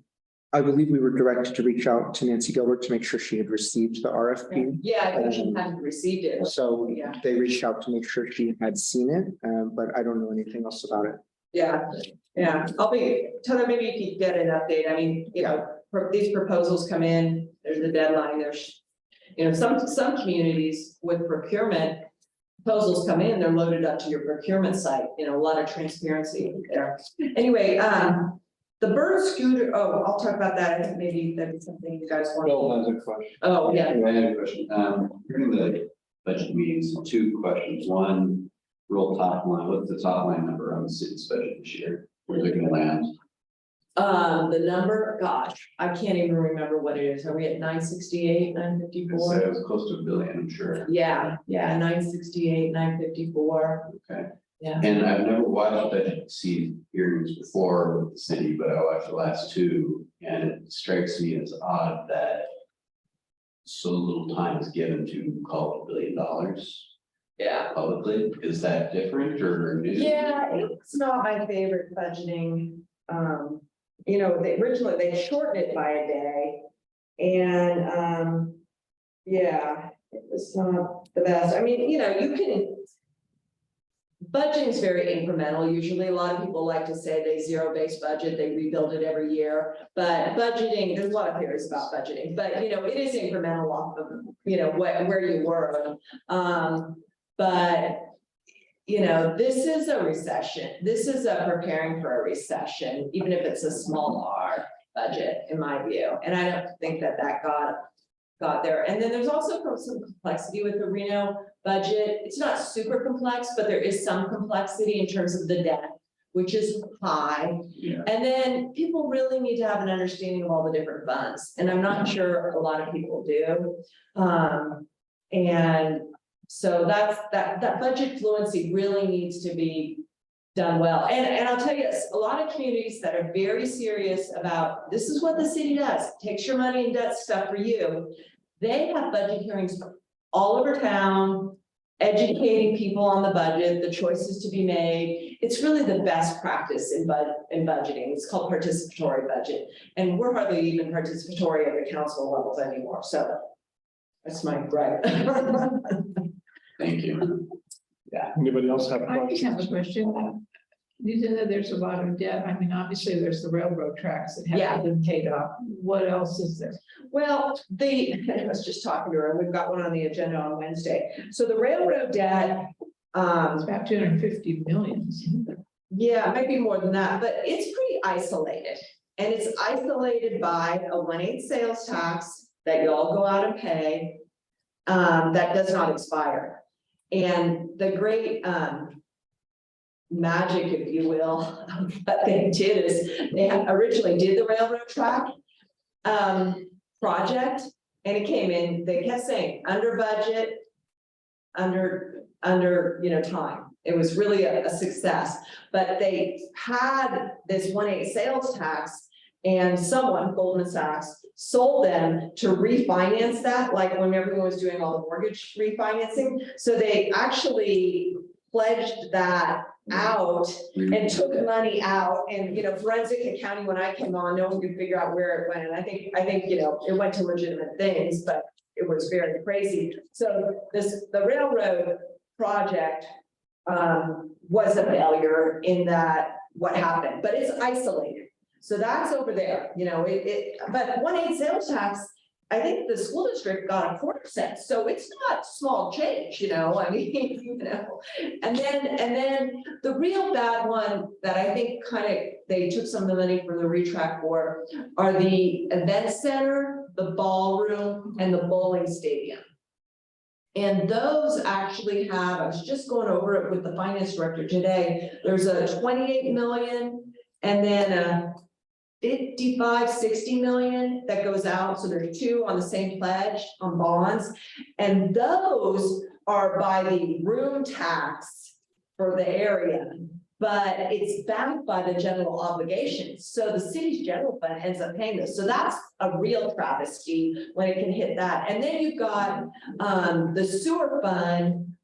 I believe we were directed to reach out to Nancy Gilbert to make sure she had received the RFP. Yeah, I think she hadn't received it. So Yeah. they reached out to make sure she had seen it, but I don't know anything else about it. Yeah, Tyler, maybe you could get an update. I mean, these proposals come in, there's a deadline, there's, some communities with procurement, proposals come in, they're loaded up to your procurement site, a lot of transparency there. Anyway, The bird scooter, oh, I'll talk about that, I think maybe that's something you guys want. Bill has a question. Oh, yeah, I have a question. During the budget meetings, two questions. One, real top line, what's the top line number on the city's budget this year? Where's it gonna land? the number, gosh, I can't even remember what it is, are we at 968, 954? So it was close to $1 billion, I'm sure. Yeah, 968, 954, Okay. yeah. And I've never watched budget hearings before with the city, but I watched the last two, and it strikes me as odd that so little time is given to call it $1 billion Yeah. publicly. Is that different or new? Yeah, it's not my favorite budgeting. You know, originally they shortened it by a day. And, yeah, it was not the best. I mean, you know, budgeting is very incremental. Usually a lot of people like to say they zero-based budget, they rebuild it every year. But budgeting, there's a lot of theories about budgeting, but you know, it is incremental off of, you know, where you were. But you know, this is a recession. This is a preparing for a recession, even if it's a small R budget, in my view. And I don't think that got there. And then there's also some complexity with the Reno budget. It's not super complex, but there is some complexity in terms of the debt, which is high. Yeah. And then people really need to have an understanding of all the different funds. And I'm not sure a lot of people do. And so that budget fluency really needs to be done well. And I'll tell you, a lot of communities that are very serious about, this is what the city does, takes your money and does stuff for you. They have budget hearings all over town, educating people on the budget, the choices to be made. It's really the best practice in budgeting. It's called participatory budget. And we're hardly even participatory at the council levels anymore. So that's my gripe. Thank you. Anybody else have a I just have a question? question. You said that there's a lot of debt. I mean, obviously, there's the railroad tracks that Yeah. haven't been paid off. What else is there? Well, I was just talking to her, and we've got one on the agenda on Wednesday. So the railroad debt, It's about 250 million. yeah, it might be more than that, but it's pretty isolated. And it's isolated by a 1/8 sales tax that you all go out and pay, that does not expire. And the great, magic, if you will, what they did is they originally did the railroad track project, and it came in, they kept saying, under budget, under, you know, time. It was really a success, but they had this 1/8 sales tax, and someone, Goldman Sachs, sold them to refinance that, like when everyone was doing all the mortgage refinancing. So they actually pledged that out and took money out, and you know, forensic accounting, when I came on, no one could figure out where it went. And I think, you know, it went to legitimate things, but it was very crazy. So the railroad project was a failure in that what happened, but it's isolated. So that's over there, you know, but 1/8 sales tax, I think the school district got 1/4 cent, so it's not small change, you know, I mean, you know. And then the real bad one that I think they took some of the money from the retract for are the event center, the ballroom, and the bowling stadium. And those actually I was just going over it with the finance director today, there's a 28 million and then a 55, 60 million that goes out. So there's two on the same pledge on bonds. And those are by the room tax for the area, but it's backed by the general obligations. So the city's general fund ends up paying this. So that's a real travesty when it can hit that. And then you've got the sewer fund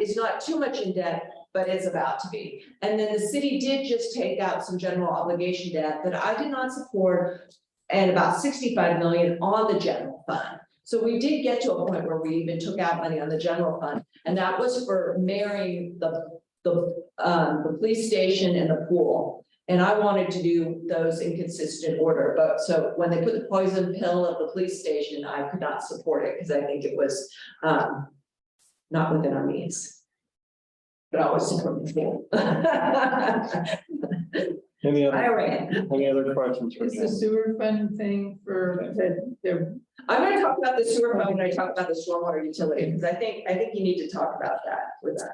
is not too much in debt, but it's about to be. And then the city did just take out some general obligation debt that I did not support, and about 65 million on the general fund. So we did get to a point where we even took out money on the general fund, and that was for marrying the police station and the pool. And I wanted to do those in consistent order, but so when they put the poison pill at the police station, I could not support it because I think it was not within our means. But I always support the pool. Any I other, ran. any other questions for Is the Jen? sewer fund thing for that they're I'm gonna talk about the sewer fund when I talk about the stormwater utility, because I think you need to talk about that with that.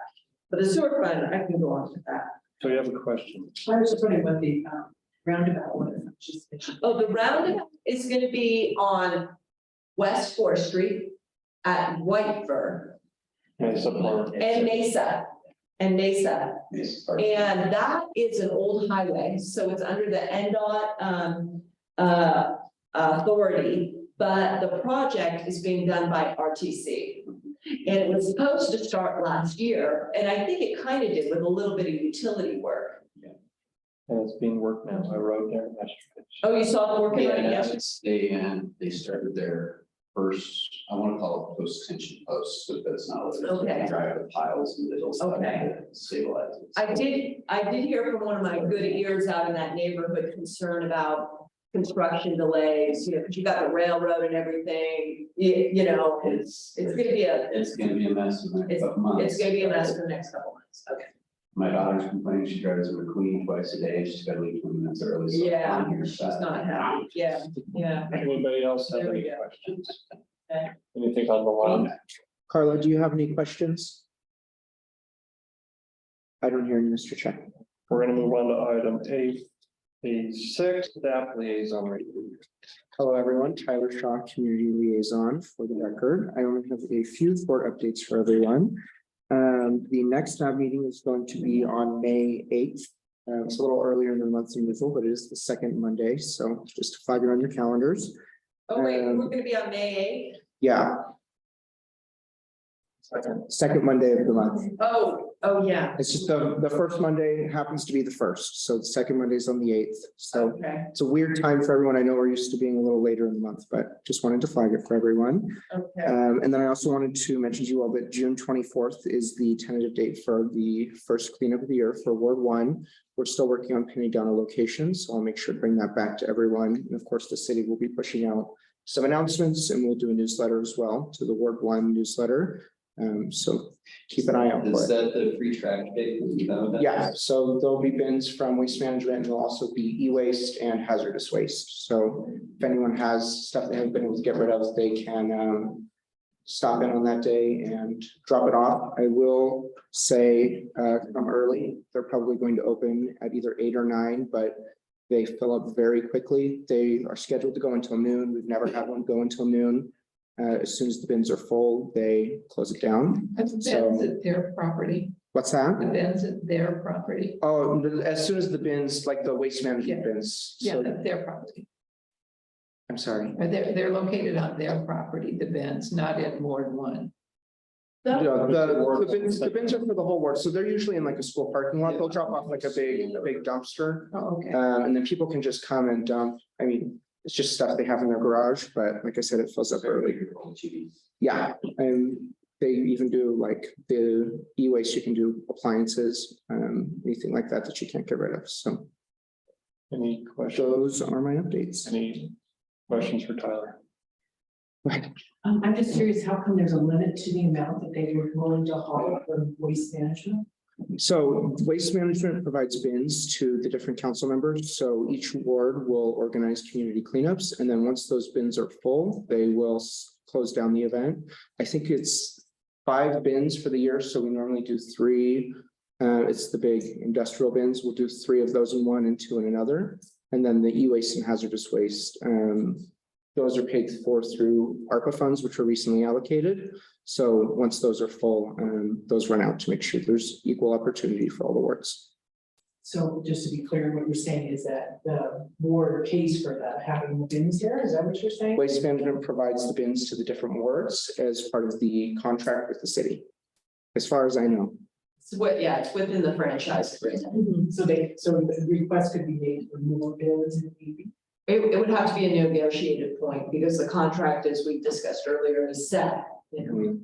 But the sewer fund, I can go on with that. So you have a question? I was just wondering what the roundabout was. Just mentioned. Oh, the roundabout is gonna be on West Fourth Street at White Fir Yes, support. and Mesa. And Mesa. And that is an old highway, so it's under the NDOT authority, but the project is being done by RTC. And it was supposed to start last year, and I think it kind of did with a little bit of utility work. And it's being worked now. I rode there yesterday. Oh, you saw the work in it Yeah, yesterday? they started their first, I want to call it post tension posts, but that's not what it is. Okay. They dry out the piles and little stuff Okay. to stabilize it. I did hear from one of my good ears out in that neighborhood concern about construction delays, you know, because you got the railroad and everything, you know, it's gonna be It's gonna be a mess in the next couple months. it's gonna be a mess for the next couple months, okay. My daughter's complaining, she drives to McQueen twice a day, she's gotta leave 20 minutes early. so Yeah, I'm here she's for that. not happy, yeah. Anybody else have There we any go. questions? Okay. Anything on the line? Carla, do you have any questions? I don't hear you, Mr. Chair. We're gonna move on to item A6, staff liaison review. Hello, everyone. Tyler Shaw, Community Liaison for the record. I only have a few board updates for everyone. The next NAB meeting is going to be on May 8th. It's a little earlier in the month than usual, but it is the second Monday, so just to flag it on your calendars. Oh, wait, we're gonna be on May Yeah, second Monday of the month. 8th? Oh, yeah, It's just the first Monday happens to be the first, so the second Monday is on the 8th. So okay, it's a weird time for everyone. I know we're used to being a little later in the month, but just wanted to flag it for everyone. okay. And then I also wanted to mention to you all that June 24th is the tentative date for the first cleanup of the year for Ward 1. We're still working on pinning down a location, so I'll make sure to bring that back to everyone. And of course, the city will be pushing out some announcements, and we'll do a newsletter as well to the Ward 1 newsletter. So keep an eye out Is for it. that the free trash day? You know that? Yeah, so there'll be bins from Waste Management, and there'll also be e-waste and hazardous waste. So if anyone has stuff they haven't been able to get rid of, they can stop in on that day and drop it off. I will say come early. They're probably going to open at either 8 or 9, but they fill up very quickly. They are scheduled to go until noon. We've never had one go until noon. As soon as the bins are full, they close it down. That's bins So- at their property, What's that? the bins at their property. Oh, as soon as the bins, like the waste management Yeah. bins. Yeah, So, that's their property. I'm sorry. Or they're located on their property, the bins, not in Ward 1. Yeah, the bins are for the whole ward. So they're usually in like a school parking lot. They'll drop off like a big dumpster. Oh, okay. And then people can just come and dump. I mean, it's just stuff they have in their garage, but like I said, it fills up early. Yeah, and they even do like the e-waste, you can do appliances, anything like that that you can't get rid of. So Any questions? those are my updates. Any questions for Tyler? I'm just curious, how come there's a limit to the amount that they were willing to haul from waste management? So Waste Management provides bins to the different council members. So each ward will organize community cleanups. And then once those bins are full, they will close down the event. I think it's 5 bins for the year. So we normally do 3. It's the big industrial bins. We'll do 3 of those in one and 2 in another. And then the e-waste and hazardous waste. Those are paid for through ARPA funds, which were recently allocated. So once those are full, those run out to make sure there's equal opportunity for all the wards. So just to be clear, what you're saying is that the board pays for the having the bins here, is that what you're saying? Waste Management provides the bins to the different wards as part of the contract with the city. As far as I know. It's within the franchise agreement. So the request could be made for more bins and maybe. It would have to be a negotiated point because the contract, as we discussed earlier, is set, you know.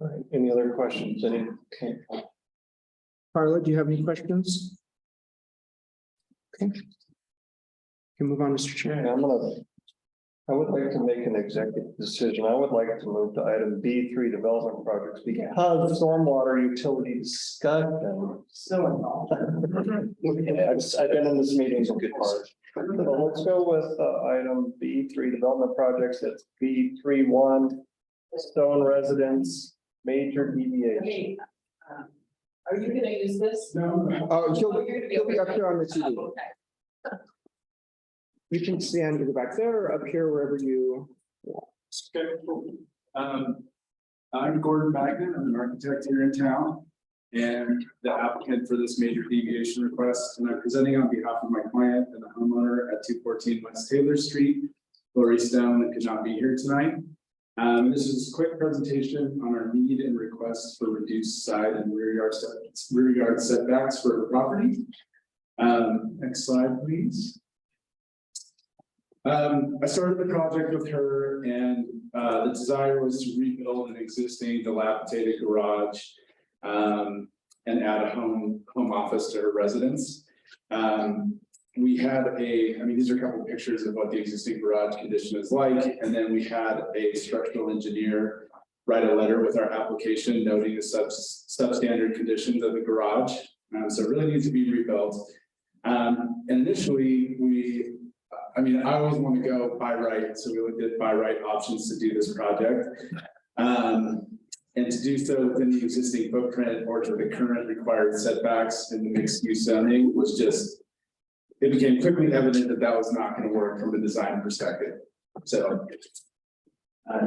All right, any other questions? Any? Okay. Carla, do you have any questions? Okay. Can move on, Mr. Chair. Okay, I would like to make an executive decision. I would like to move to item B3 development projects because stormwater utility discussion. So involved. I've been in this meeting for good part. So let's go with item B3 development projects. That's B31 Stone Residence Major Deviation. Okay. Are you gonna use this? No. Oh, Oh, you're gonna he'll be up okay. here on the TV. Okay. You can stand either back there or up here, wherever you. Okay, cool. I'm Gordon Magnan, I'm an architect here in town. And the applicant for this major deviation request, and I'm presenting on behalf of my client and the homeowner at 214 West Taylor Street. Lori Stone could not be here tonight. This is a quick presentation on our need and request for reduced side and rear yard setbacks for the property. Next slide, please. I started the project with her and the desire was to rebuild an existing dilapidated garage and add a home office to her residence. We had these are a couple of pictures of what the existing garage condition is like, and then we had a structural engineer write a letter with our application noting the substandard conditions of the garage. So it really needs to be rebuilt. And initially I always want to go by right, so we looked at by right options to do this project. And to do so within the existing footprint or to the current required setbacks in the mixed use zoning was just, it became quickly evident that that was not going to work from a design perspective. So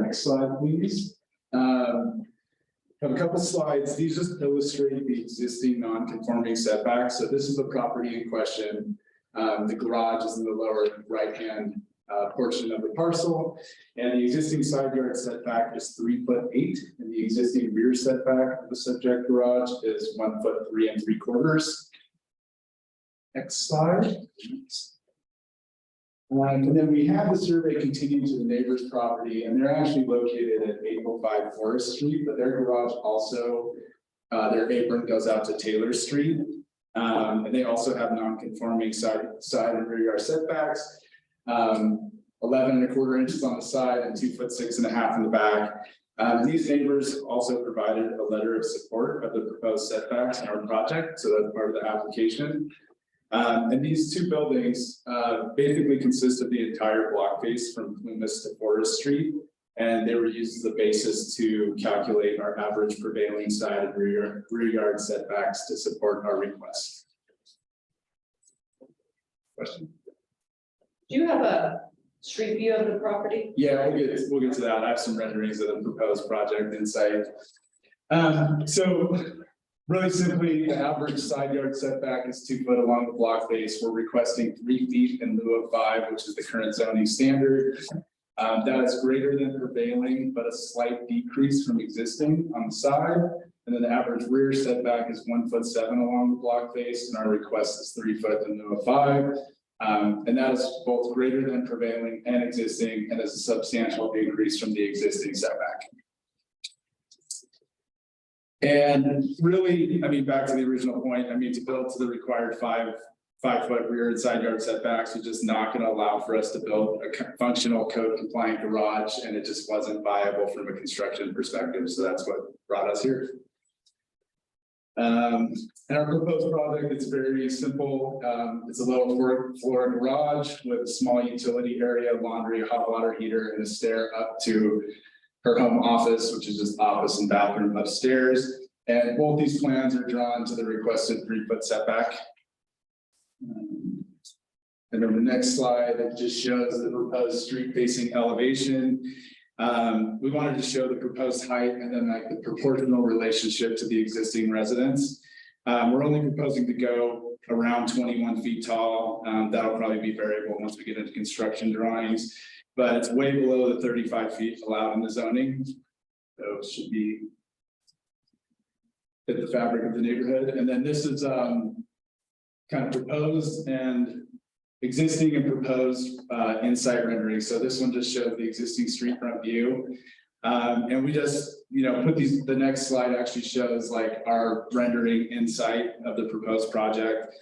next slide, please. Have a couple slides. These just illustrate the existing non-conforming setbacks. So this is the property in question. The garage is in the lower right-hand portion of the parcel, and the existing side yard setback is 3'8", and the existing rear setback of the subject garage is 1'3 3/4". Next slide. And then we have the survey continue to the neighbor's property, and they're actually located at 805 Forest Street, but their garage also, their apron goes out to Taylor Street. And they also have non-conforming side and rear yard setbacks. 11¼ inches on the side and 2'6.5" in the back. These neighbors also provided a letter of support of the proposed setbacks in our project, so that's part of the application. And these two buildings basically consist of the entire block face from Plumas to Forest Street. And they were used as the basis to calculate our average prevailing side and rear yard setbacks to support our request. Question? Do you have a street view of the property? Yeah, we'll get to that. I have some renderings of the proposed project inside. So really simply, the average side yard setback is 2 foot along the block face. We're requesting 3 feet in lieu of 5, which is the current zoning standard. That is greater than prevailing, but a slight decrease from existing on the side. And then the average rear setback is 1'7" along the block face, and our request is 3 foot in lieu of 5. And that is both greater than prevailing and existing, and is a substantial increase from the existing setback. And really, back to the original point, to build to the required 5 foot rear and side yard setbacks is just not going to allow for us to build a functional code compliant garage, and it just wasn't viable from a construction perspective. So that's what brought us here. And our proposed project is very simple. It's a lower floor garage with a small utility area, laundry, hot water heater, and a stair up to her home office, which is just office and bathroom upstairs. And both these plans are drawn to the requested 3 foot setback. And then the next slide, it just shows the proposed street facing elevation. We wanted to show the proposed height and then like the proportional relationship to the existing residence. We're only proposing to go around 21 feet tall. That'll probably be variable once we get into construction drawings, but it's way below the 35 feet allowed in the zoning. So it should be fit the fabric of the neighborhood. And then this is kind of proposed and existing and proposed insight rendering. So this one just shows the existing street front view. And we just, put the next slide actually shows like our rendering insight of the proposed project.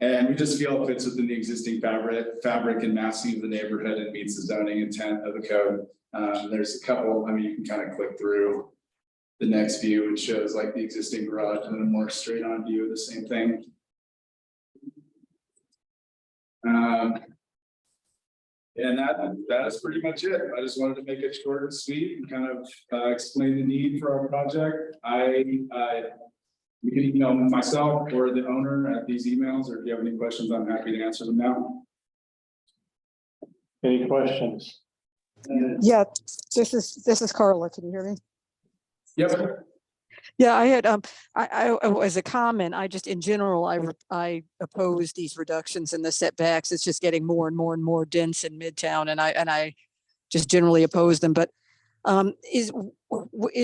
And we just feel it fits within the existing fabric and massing of the neighborhood and meets the zoning intent of the code. There's a couple, I mean, you can kind of click through the next view, which shows like the existing garage and a more straight on view of the same thing. And that is pretty much it. I just wanted to make it short and sweet and kind of explain the need for our project. You can email myself or the owner at these emails, or if you have any questions, I'm happy to answer them now. Any questions? Yeah, this is Carla. Can you hear me? Yep. Yeah, I had, as a comment, I just, in general, I oppose these reductions in the setbacks. It's just getting more and more and more dense in Midtown, and I just generally oppose them. But is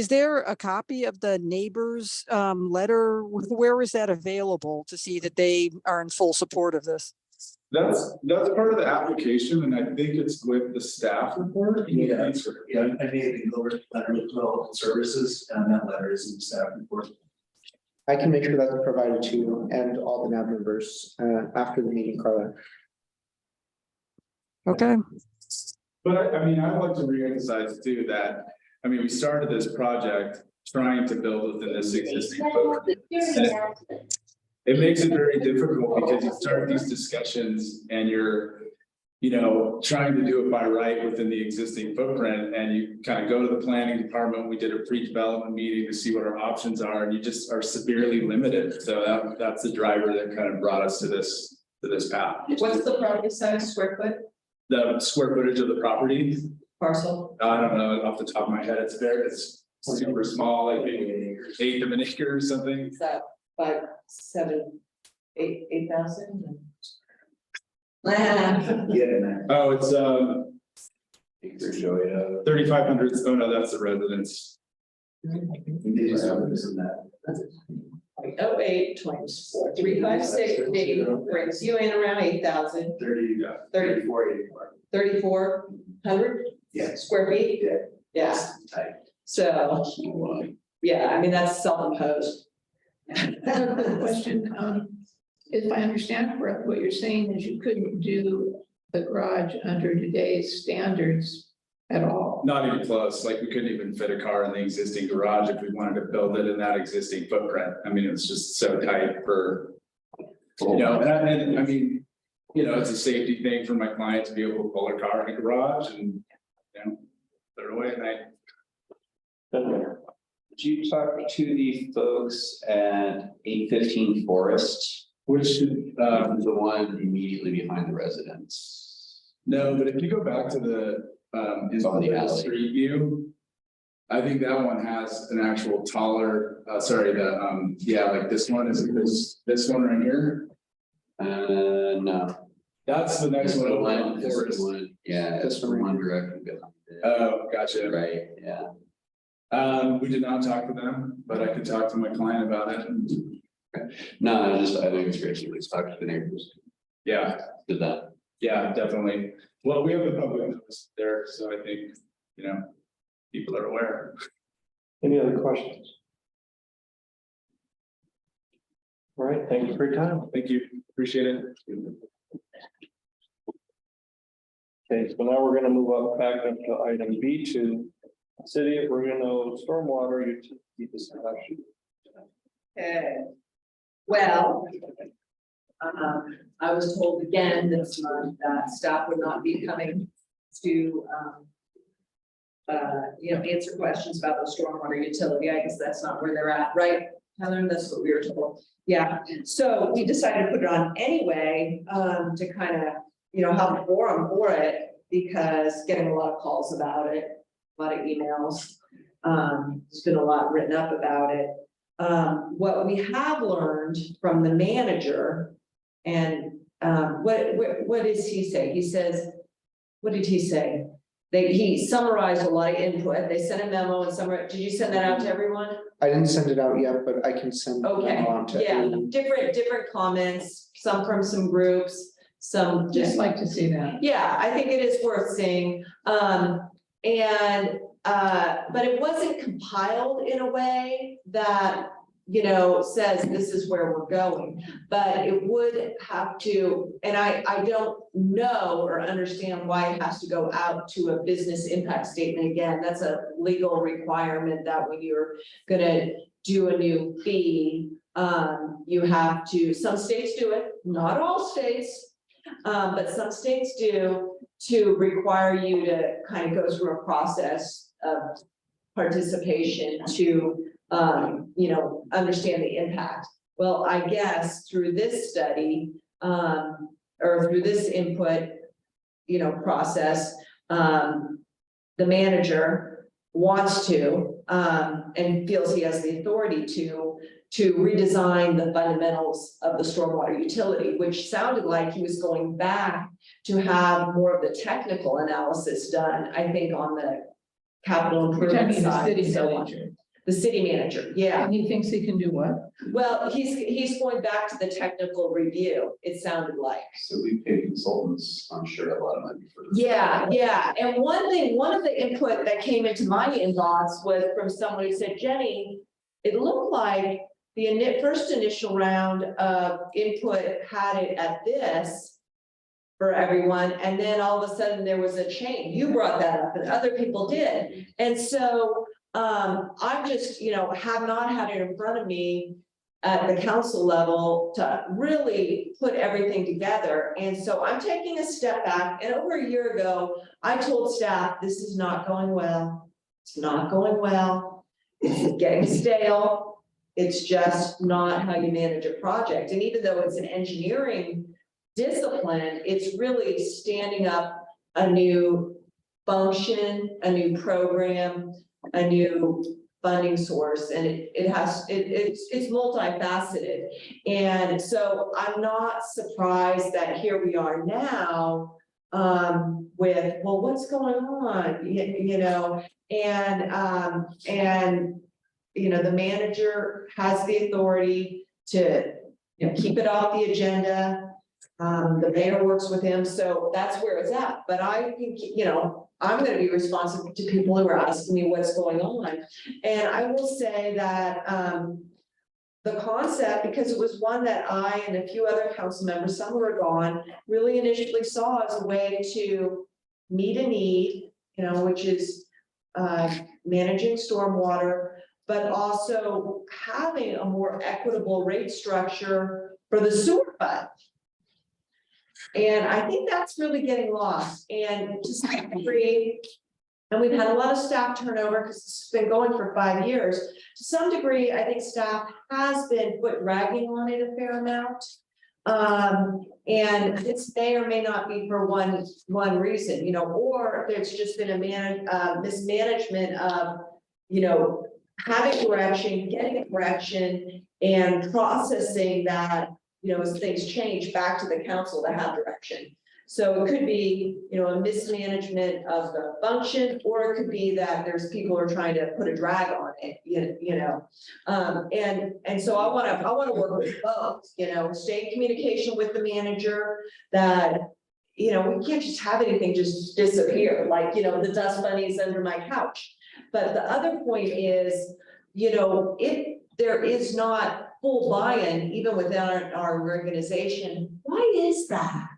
there a copy of the neighbors letter? Where is that available to see that they are in full support of this? That's part of the application, and I think it's with the staff report. Yeah, I made the letter with development services, and that letter is in the staff report. I can make sure that's provided to you and all the NAB members after the meeting, Carla. Okay. But I mean, I'd like to reemphasize too that, I mean, we started this project trying to build within this existing footprint. And it makes it very difficult because you start these discussions and you're, trying to do it by right within the existing footprint, and you kind of go to the planning department. We did a pre-development meeting to see what our options are, and you just are severely limited. So that's the driver that kind of brought us to this path. What's the property size, square foot, The square footage of the property, parcel? I don't know off the top of my head. It's super small, like maybe 1/8 of an acre or something. Is that 5, 7, 8,000? Oh, it's 3,500. Oh no, that's the residence. 0.08 times 4, 356 brings you in around 8,000. 3,400 square feet. Yeah. So, yeah, I mean, that's self-imposed. I have a question. If I understand correctly, what you're saying is you couldn't do the garage under today's standards at all. Not even close. Like we couldn't even fit a car in the existing garage if we wanted to build it in that existing footprint. I mean, it's just so tight for, and I mean, it's a safety thing for my client to be able to pull her car in the garage and, put it away at night. Did you talk to the folks at 815 Forest? Which, The one immediately behind the residence. no, but if you go back to the, It's on the alley. street view, I think that one has an actual taller, like this one is this one right here. No. That's the next one. The over one, on this is Forest. the one, yeah, it's the one directly behind it. Oh, gotcha. Right, yeah. We did not talk to them, but I could talk to my client about it. No, I think it's great to at least talk to the neighbors. Yeah, Did that. yeah, definitely. Well, we have the public notice there, so I think, people are aware. Any other questions? All right, thank you for your time. Thank you, appreciate it. Okay, so now we're gonna move up back up to item B2. City of Reno stormwater utility discussion. Okay. Well, I was told again this month that staff would not be coming to, answer questions about the stormwater utility. I guess that's not where they're at, right? Heather, that's what we were told. Yeah, so we decided to put it on anyway, to kind of, have a forum for it, because getting a lot of calls about it, a lot of emails. There's been a lot written up about it. What we have learned from the manager, and what does he say? He says, what did he say? He summarized a lot of input. They sent a memo and summarized. Did you send that out to everyone? I didn't send it out yet, but I can send. Okay, them on to yeah, everyone. different comments, some from some groups, some Just like to see that. yeah, I think it is worth seeing. But it wasn't compiled in a way that says this is where we're going. But it would have to, and I don't know or understand why it has to go out to a business impact statement again. That's a legal requirement that when you're gonna do a new fee, you have to, some states do it, not all states, but some states do, to require you to kind of go through a process of participation to understand the impact. Well, I guess through this study, or through this input, process, the manager wants to, and feels he has the authority to redesign the fundamentals of the stormwater utility, which sounded like he was going back to have more of the technical analysis done, I think, on the capital You're improvement talking the side. city and so on. manager, The city manager, yeah. and he thinks he can do what? Well, he's going back to the technical review, it sounded like. So we pay consultants, I'm sure, a lot of money for this. Yeah, and one of the input that came into my inbox was from someone who said, Jenny, it looked like the first initial round of input had it at this for everyone, and then all of a sudden there was a change. You brought that up and other people did. And so I just, have not had it in front of me at the council level to really put everything together. And so I'm taking a step back, and over a year ago, I told staff, this is not going well. It's not going well. It's getting stale. It's just not how you manage a project. And even though it's an engineering discipline, it's really standing up a new function, a new program, a new funding source, and it's multifaceted. And so I'm not surprised that here we are now with, well, what's going on, and the manager has the authority to keep it off the agenda. The mayor works with him, so that's where it's at. But I think, I'm gonna be responsive to people who are asking me what's going on. And I will say that the concept, because it was one that I and a few other council members, some who are gone, really initially saw as a way to meet a need, which is managing stormwater, but also having a more equitable rate structure for the sewer fund. And I think that's really getting lost, and to some degree, and we've had a lot of staff turnover because it's been going for 5 years. To some degree, I think staff has been dragging on it a fair amount. And this may or may not be for one reason, or there's just been a mismanagement of, having correction, getting correction, and processing that, as things change, back to the council to have direction. So it could be, a mismanagement of the function, or it could be that there's people who are trying to put a drag on it, and so I want to work with both, stay in communication with the manager that, we can't just have anything just disappear, like, the dust bunnies under my couch. But the other point is, if there is not full buy-in, even within our organization, why is that?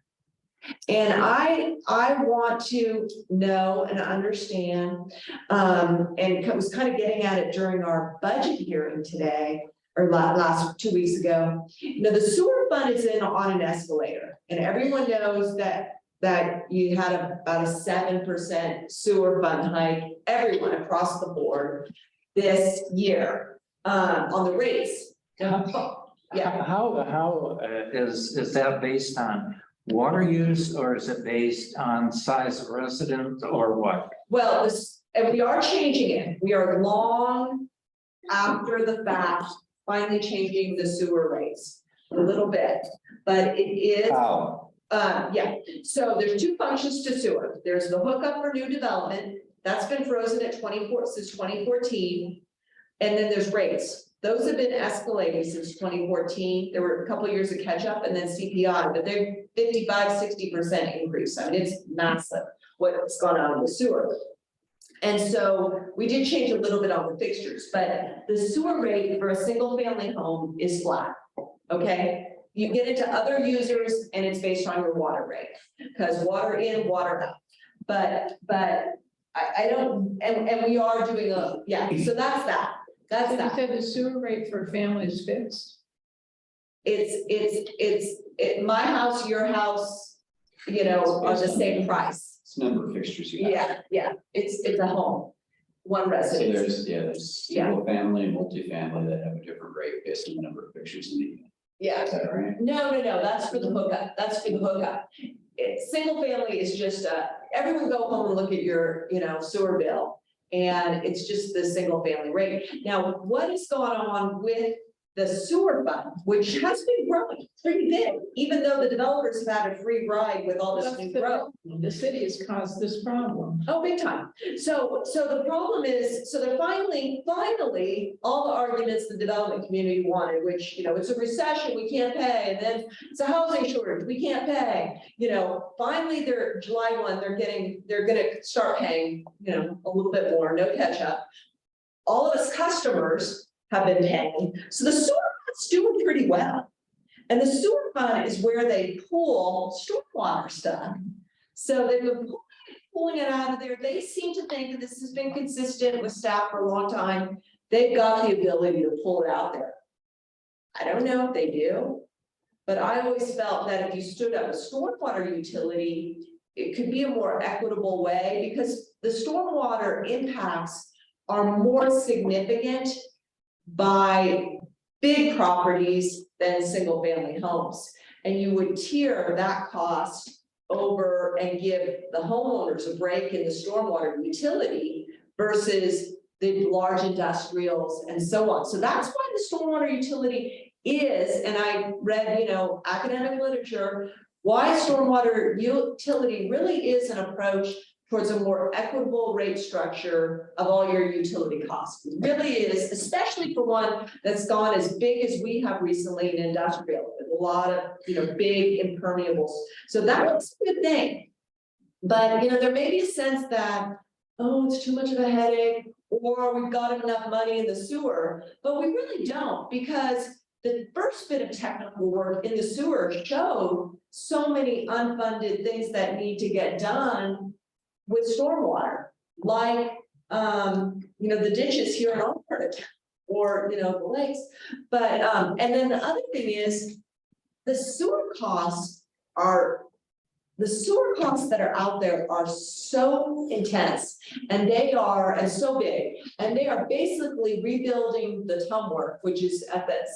And I want to know and understand, and was kind of getting at it during our budget hearing today, or last 2 weeks ago. The sewer fund is on an escalator, and everyone knows that you had about a 7% sewer fund hike, everyone across the board this year on the rates. Yeah. How is that based on water use, or is it based on size of resident, or what? Well, and we are changing it. We are long after the fact, finally changing the sewer rates a little bit, but it is. How? Yeah, so there's two functions to sewer. There's the hookup for new development, that's been frozen at since 2014. And then there's rates. Those have been escalating since 2014. There were a couple of years of catch up, and then CPI, but they're 55–60% increase. I mean, it's massive what's gone on with sewer. And so we did change a little bit on the fixtures, but the sewer rate for a single family home is flat, okay? You get into other users and it's based on your water rate, because water in, water out. But I don't, and we are doing so that's that. That's You that. said the sewer rate for a family is fixed. My house, your house, you know, are the same price. It's number of fixtures you have. Yeah, it's a home, one So residence. there's single family and multifamily that have a different rate based on the number of fixtures in the unit. Yeah, Is that right? no, that's for the hookup, Single family is just, everyone go home and look at your, you know, sewer bill. And it's just the single family rate. Now, what is going on with the sewer fund, which has been growing pretty big, even though the developers have had a free ride with all this new growth. The city has caused this problem. Oh, big time. So the problem is, so they're finally, all the arguments the development community wanted, which, you know, it's a recession, we can't pay, and then it's a housing shortage, we can't pay. You know, finally, they're July 1, they're gonna start paying, you know, a little bit more, no catch up. All of us customers have been paying, so the sewer fund's doing pretty well. And the sewer fund is where they pull stormwater stuff. So they've been pulling it out of there. They seem to think that this has been consistent with staff for a long time. They've got the ability to pull it out there. I don't know if they do, but I always felt that if you stood up a stormwater utility, it could be a more equitable way, because the stormwater impacts are more significant by big properties than single family homes. And you would tier that cost over and give the homeowners a break in the stormwater utility versus the large industrials and so on. So that's why the stormwater utility is, and I read, you know, academic literature, why stormwater utility really is an approach towards a more equitable rate structure of all your utility costs. It really is, especially for one that's gone as big as we have recently in industrial, with a lot of, you know, big impermeables. So that's a good thing. But, you know, there may be a sense that, oh, it's too much of a headache, or we've got enough money in the sewer, but we really don't, because the first bit of technical work in the sewer showed so many unfunded things that need to get done with stormwater, like, you know, the ditches here in our part of town, or, you know, the lakes. But, and then the other thing is, the sewer costs that are out there are so intense, and so big, and they are basically rebuilding the Tumworth, which is at that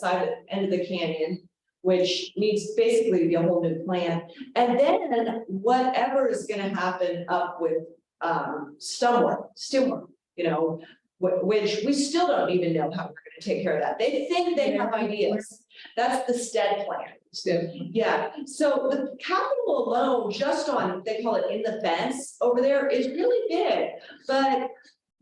end of the canyon, which needs basically to be a whole new plan. And then whatever is gonna happen up with Stumworth, you know, which we still don't even know how we're gonna take care of that. They think they have ideas. That's the STED plan. Yeah, so the capital alone, just on, they call it in the fence over there, is really big. But,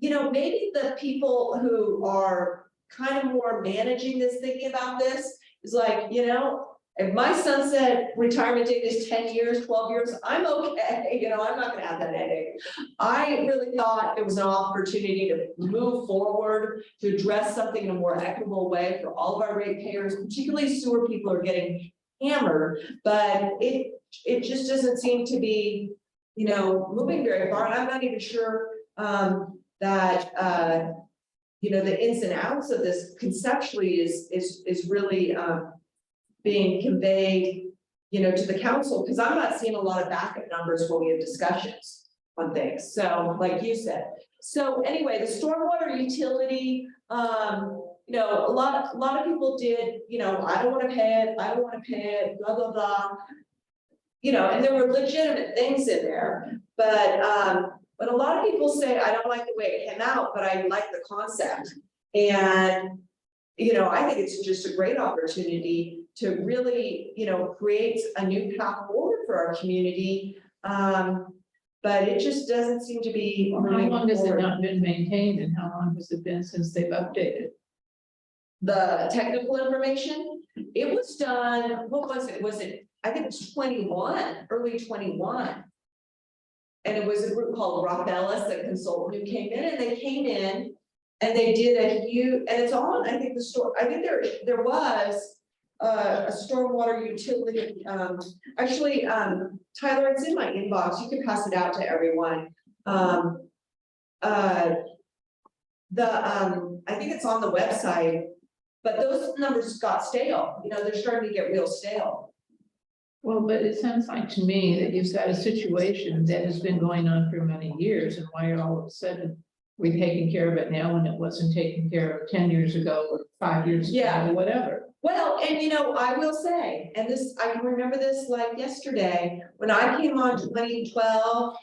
you know, maybe the people who are kind of more managing this, thinking about this, is like, you know, if my sunset retirement date is 10 years, 12 years, I'm okay, you know, I'm not gonna have that headache. I really thought it was an opportunity to move forward, to address something in a more equitable way for all of our ratepayers, particularly sewer people are getting hammered, but it just doesn't seem to be, you know, moving very far. And I'm not even sure that you know, the ins and outs of this conceptually is really being conveyed, you know, to the council, because I'm not seeing a lot of backup numbers when we have discussions on things. So, like you said. So anyway, the stormwater utility, you know, a lot of people did, you know, I don't want to pay it, blah, blah, blah. You know, and there were legitimate things in there, but a lot of people say, I don't like the way it came out, but I like the concept. And, you know, I think it's just a great opportunity to really, you know, create a new path forward for our community. But it just doesn't seem to be. How long has it not been maintained, and how long has it been since they've updated? The technical information, it was done, what was it? I think it was 21, early 21. and it was a group called Rock Ellis, a consultant who came in, and they came in. And they did a huge, and it's on, I think I think there was a stormwater utility, actually, Tyler, it's in my inbox, you can pass it out to everyone. I think it's on the website, but those numbers got stale, you know, they're starting to get real stale. Well, but it sounds like to me that you've got a situation that has been going on for many years, and why all of a sudden we're taking care of it now when it wasn't taken care of 10 years ago or 5 years ago, Yeah. or whatever. Well, and you know, I will say, and this, I can remember this like yesterday, when I came on 2012,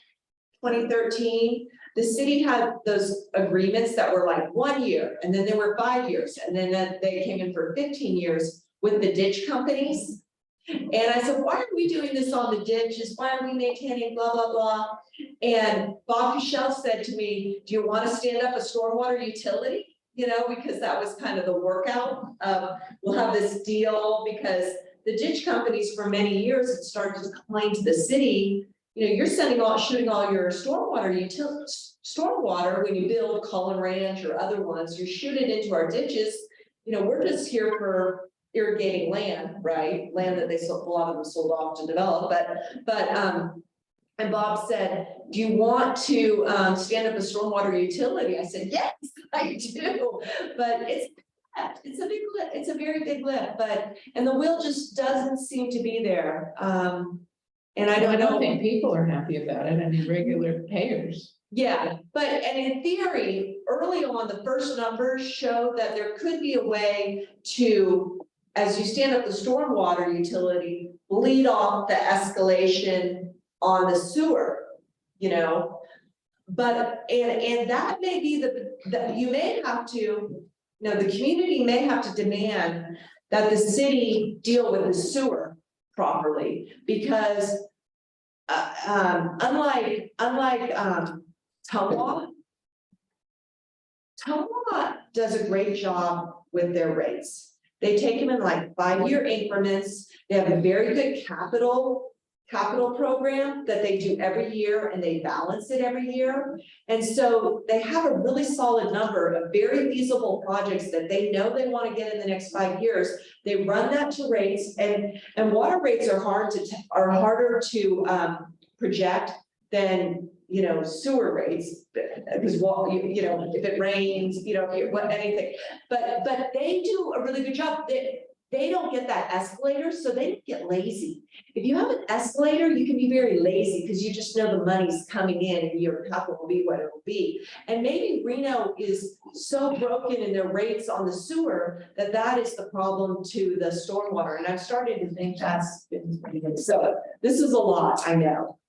2013, the city had those agreements that were like 1 year, and then there were 5 years, and then they came in for 15 years with the ditch companies. And I said, why are we doing this on the ditches? Why are we maintaining blah, blah, blah? And Bob Fischel said to me, do you want to stand up a stormwater utility? You know, because that was kind of the workout. We'll have this deal because the ditch companies for many years had started to complain to the city. You know, you're shooting all your stormwater when you build Cullen Ranch or other ones, you shoot it into our ditches. You know, we're just here for irrigating land, right? Land that they sold, a lot of them sold off to develop, and Bob said, do you want to stand up a stormwater utility? I said, yes, I do, but it's a big lift, it's a very big lift, and the will just doesn't seem to be there. And I don't know. think people are happy about it, I mean, regular payers. Yeah, and in theory, early on, the first numbers show that there could be a way to, as you stand up the stormwater utility, bleed off the escalation on the sewer, you know? But, and that may be that you may have to, you know, the community may have to demand that the city deal with the sewer properly, because unlike Tumwa does a great job with their rates. They take them in like 5-year increments. They have a very good capital program that they do every year, and they balance it every year. And so they have a really solid number of very feasible projects that they know they want to get in the next 5 years. They run that to rates, and water rates are harder to project than, you know, sewer rates, because you know, if it rains, you know, anything, but they do a really good job. They don't get that escalator, so they don't get lazy. If you have an escalator, you can be very lazy because you just know the money's coming in and your capital will be what it will be. And maybe Reno is so broken in their rates on the sewer that is the problem to the stormwater. And I've started to think that's been pretty good. So this is a lot, I know.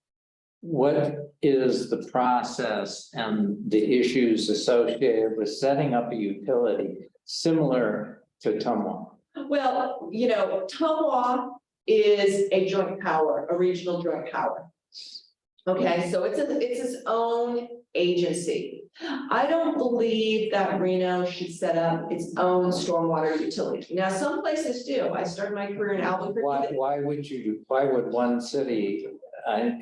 What is the process and the issues associated with setting up a utility similar to Tumwa? Well, you know, Tumwa is a joint power, a regional joint power. Okay, so it's its own agency. I don't believe that Reno should set up its own stormwater utility. Now, some places do. I started my career in Albuquerque. Why would one city,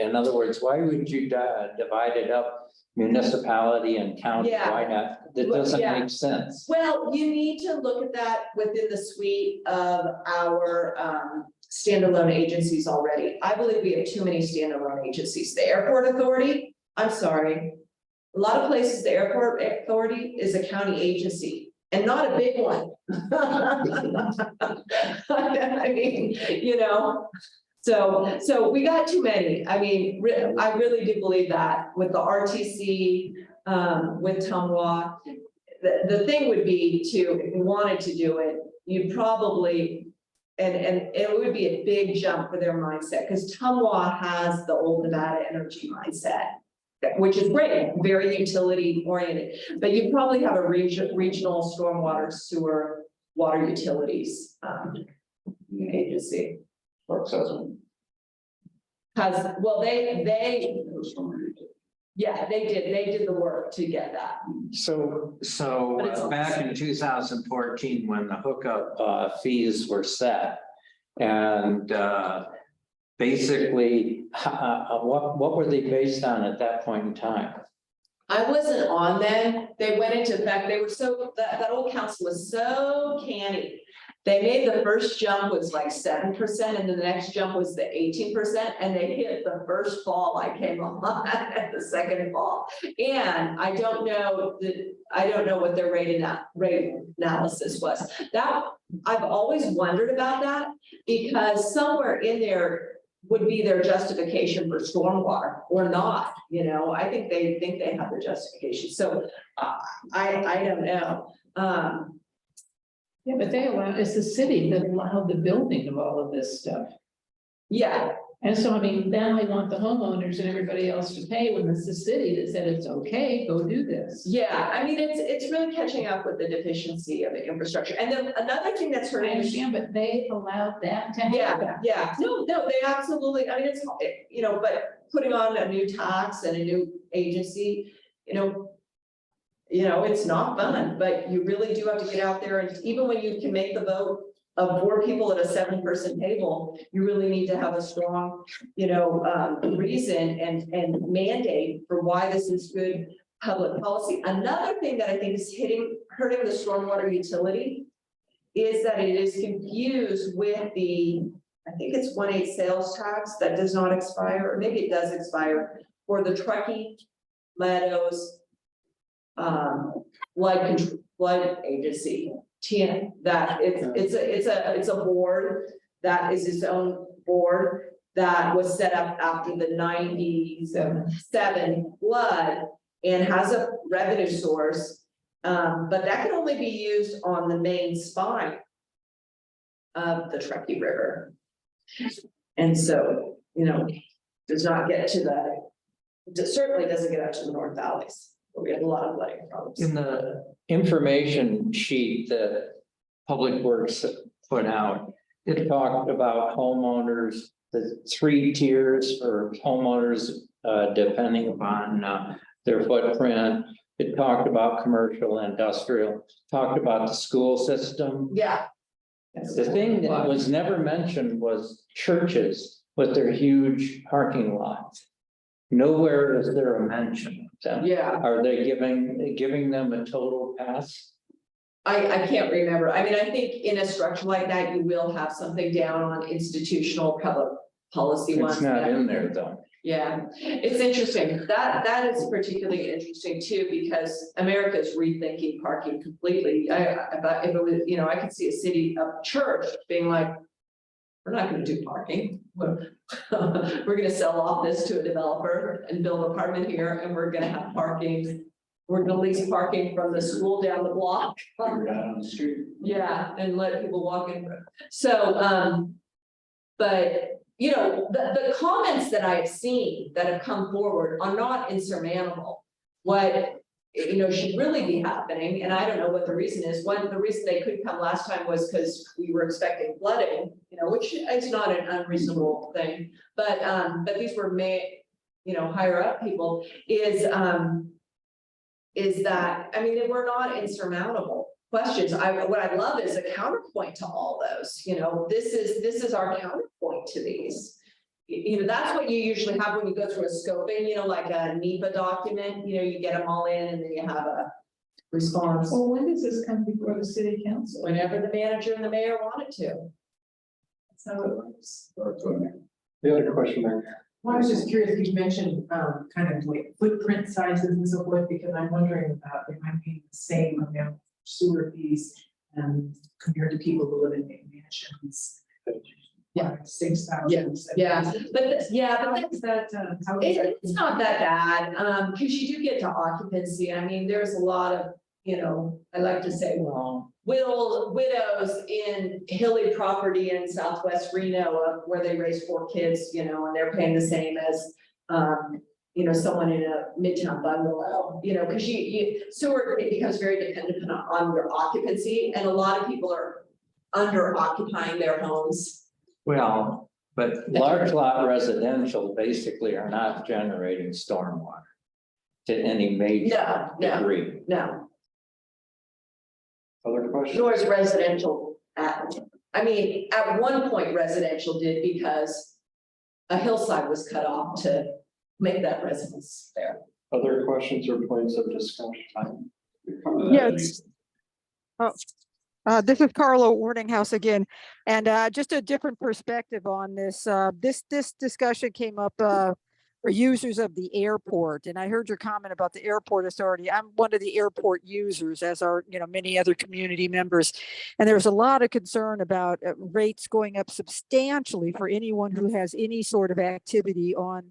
in other words, why would you divide it up municipality and county? Yeah. Why not? That doesn't make sense. Well, you need to look at that within the suite of our standalone agencies already. I believe we have too many standalone agencies. The Airport Authority, I'm sorry. A lot of places, the Airport Authority is a county agency and not a big one. I mean, you know, so we got too many. I mean, I really do believe that with the RTC, with Tumwa. The thing would be to, if you wanted to do it, you'd probably, and it would be a big jump for their mindset, because Tumwa has the old Nevada energy mindset, which is great, very utility oriented, but you probably have a regional stormwater sewer water utilities agency. Because, well, they did the work to get that. So But it's back in 2014, when the hookup fees were set, and basically, what were they based on at that point in time? I wasn't on then. They went into effect. They were that old council was so canny. They made the first jump was like 7%, and then the next jump was the 18%, and they hit the first fall I came on at the second fall. And I don't know what their rate analysis was. That I've always wondered about that, because somewhere in there would be their justification for stormwater or not, I think they have their justification. So I don't know. Yeah, but it's the city that allowed the building of all of this stuff. Yeah, And so, I mean, then I want the homeowners and everybody else to pay when it's the city that said it's okay, go do this. yeah, I mean, it's really catching up with the deficiency of the infrastructure. And then another thing that's I hurting. understand, but they allowed that to happen. Yeah, no, they absolutely, I mean, but putting on a new tax and a new agency, it's not fun, but you really do have to get out there, and even when you can make the vote of 4 people at a 7-person table, you really need to have a strong, reason and mandate for why this is good public policy. Another thing that I think is hurting the stormwater utility is that it is confused with I think it's 1/8 sales tax that does not expire, or maybe it does expire, for the Truckee Meadows flood agency. That it's a board that is its own board that was set up after the 97 flood and has a revenue source. But that can only be used on the main spine of the Truckee River. And so, does not get to certainly doesn't get out to the North Valleys. We have a lot of flooding problems. In the information sheet that Public Works put out, it talked about homeowners, the 3 tiers for homeowners, depending upon their footprint. It talked about commercial, industrial, talked about the school system. Yeah. The thing that was never mentioned was churches with their huge parking lots. Nowhere is there a mention of them. Yeah, Are they giving them a total pass? I can't remember. I mean, I think in a structure like that, you will have something down on institutional public policy ones. It's not in there though. Yeah, it's interesting. That is particularly interesting too, because America's rethinking parking completely. If it was, I could see a church being like, we're not gonna do parking. We're gonna sell off this to a developer and build an apartment here, and we're gonna have parking. We're gonna lease parking from the school down the block. On the street. Yeah, and let people walk in. So, but, the comments that I've seen that have come forward are not insurmountable. What, should really be happening, and I don't know what the reason is. The reason they couldn't come last time was because we were expecting flooding, which is not an unreasonable thing. But these were higher up people is that, I mean, they were not insurmountable questions. What I love is a counterpoint to all those, this is our counterpoint to these. That's what you usually have when you go through a scoping, like a NEPA document, you get them all in and then you have a response. Well, when does this come before the city council? Whenever the manager and the mayor want it to. That's how it works. The other question there. Well, I was just curious, you mentioned kind of like footprint sizes and so forth, because I'm wondering about if I'm paying the same amount of sewer fees compared to people who live in big mansions. Yeah, 6,000. Yeah, but that's How is that? it's not that bad, because you do get to occupancy. I mean, there's a lot of, I like to say, Well, widows in hilly property in Southwest Reno where they raise 4 kids, and they're paying the same as, someone in a midtown bungalow, because sewer, it becomes very dependent on your occupancy, and a lot of people are under occupying their homes. well, but large lot residential basically are not generating stormwater to any major No. degree. No, Other questions? nor is residential at one point residential did, because a hillside was cut off to make that residence there. Other questions or points of discussion? Yes. This is Carlo Ordinghouse again, and just a different perspective on this. This discussion came up for users of the airport, and I heard your comment about the airport authority. I'm one of the airport users, as are many other community members, and there's a lot of concern about rates going up substantially for anyone who has any sort of activity on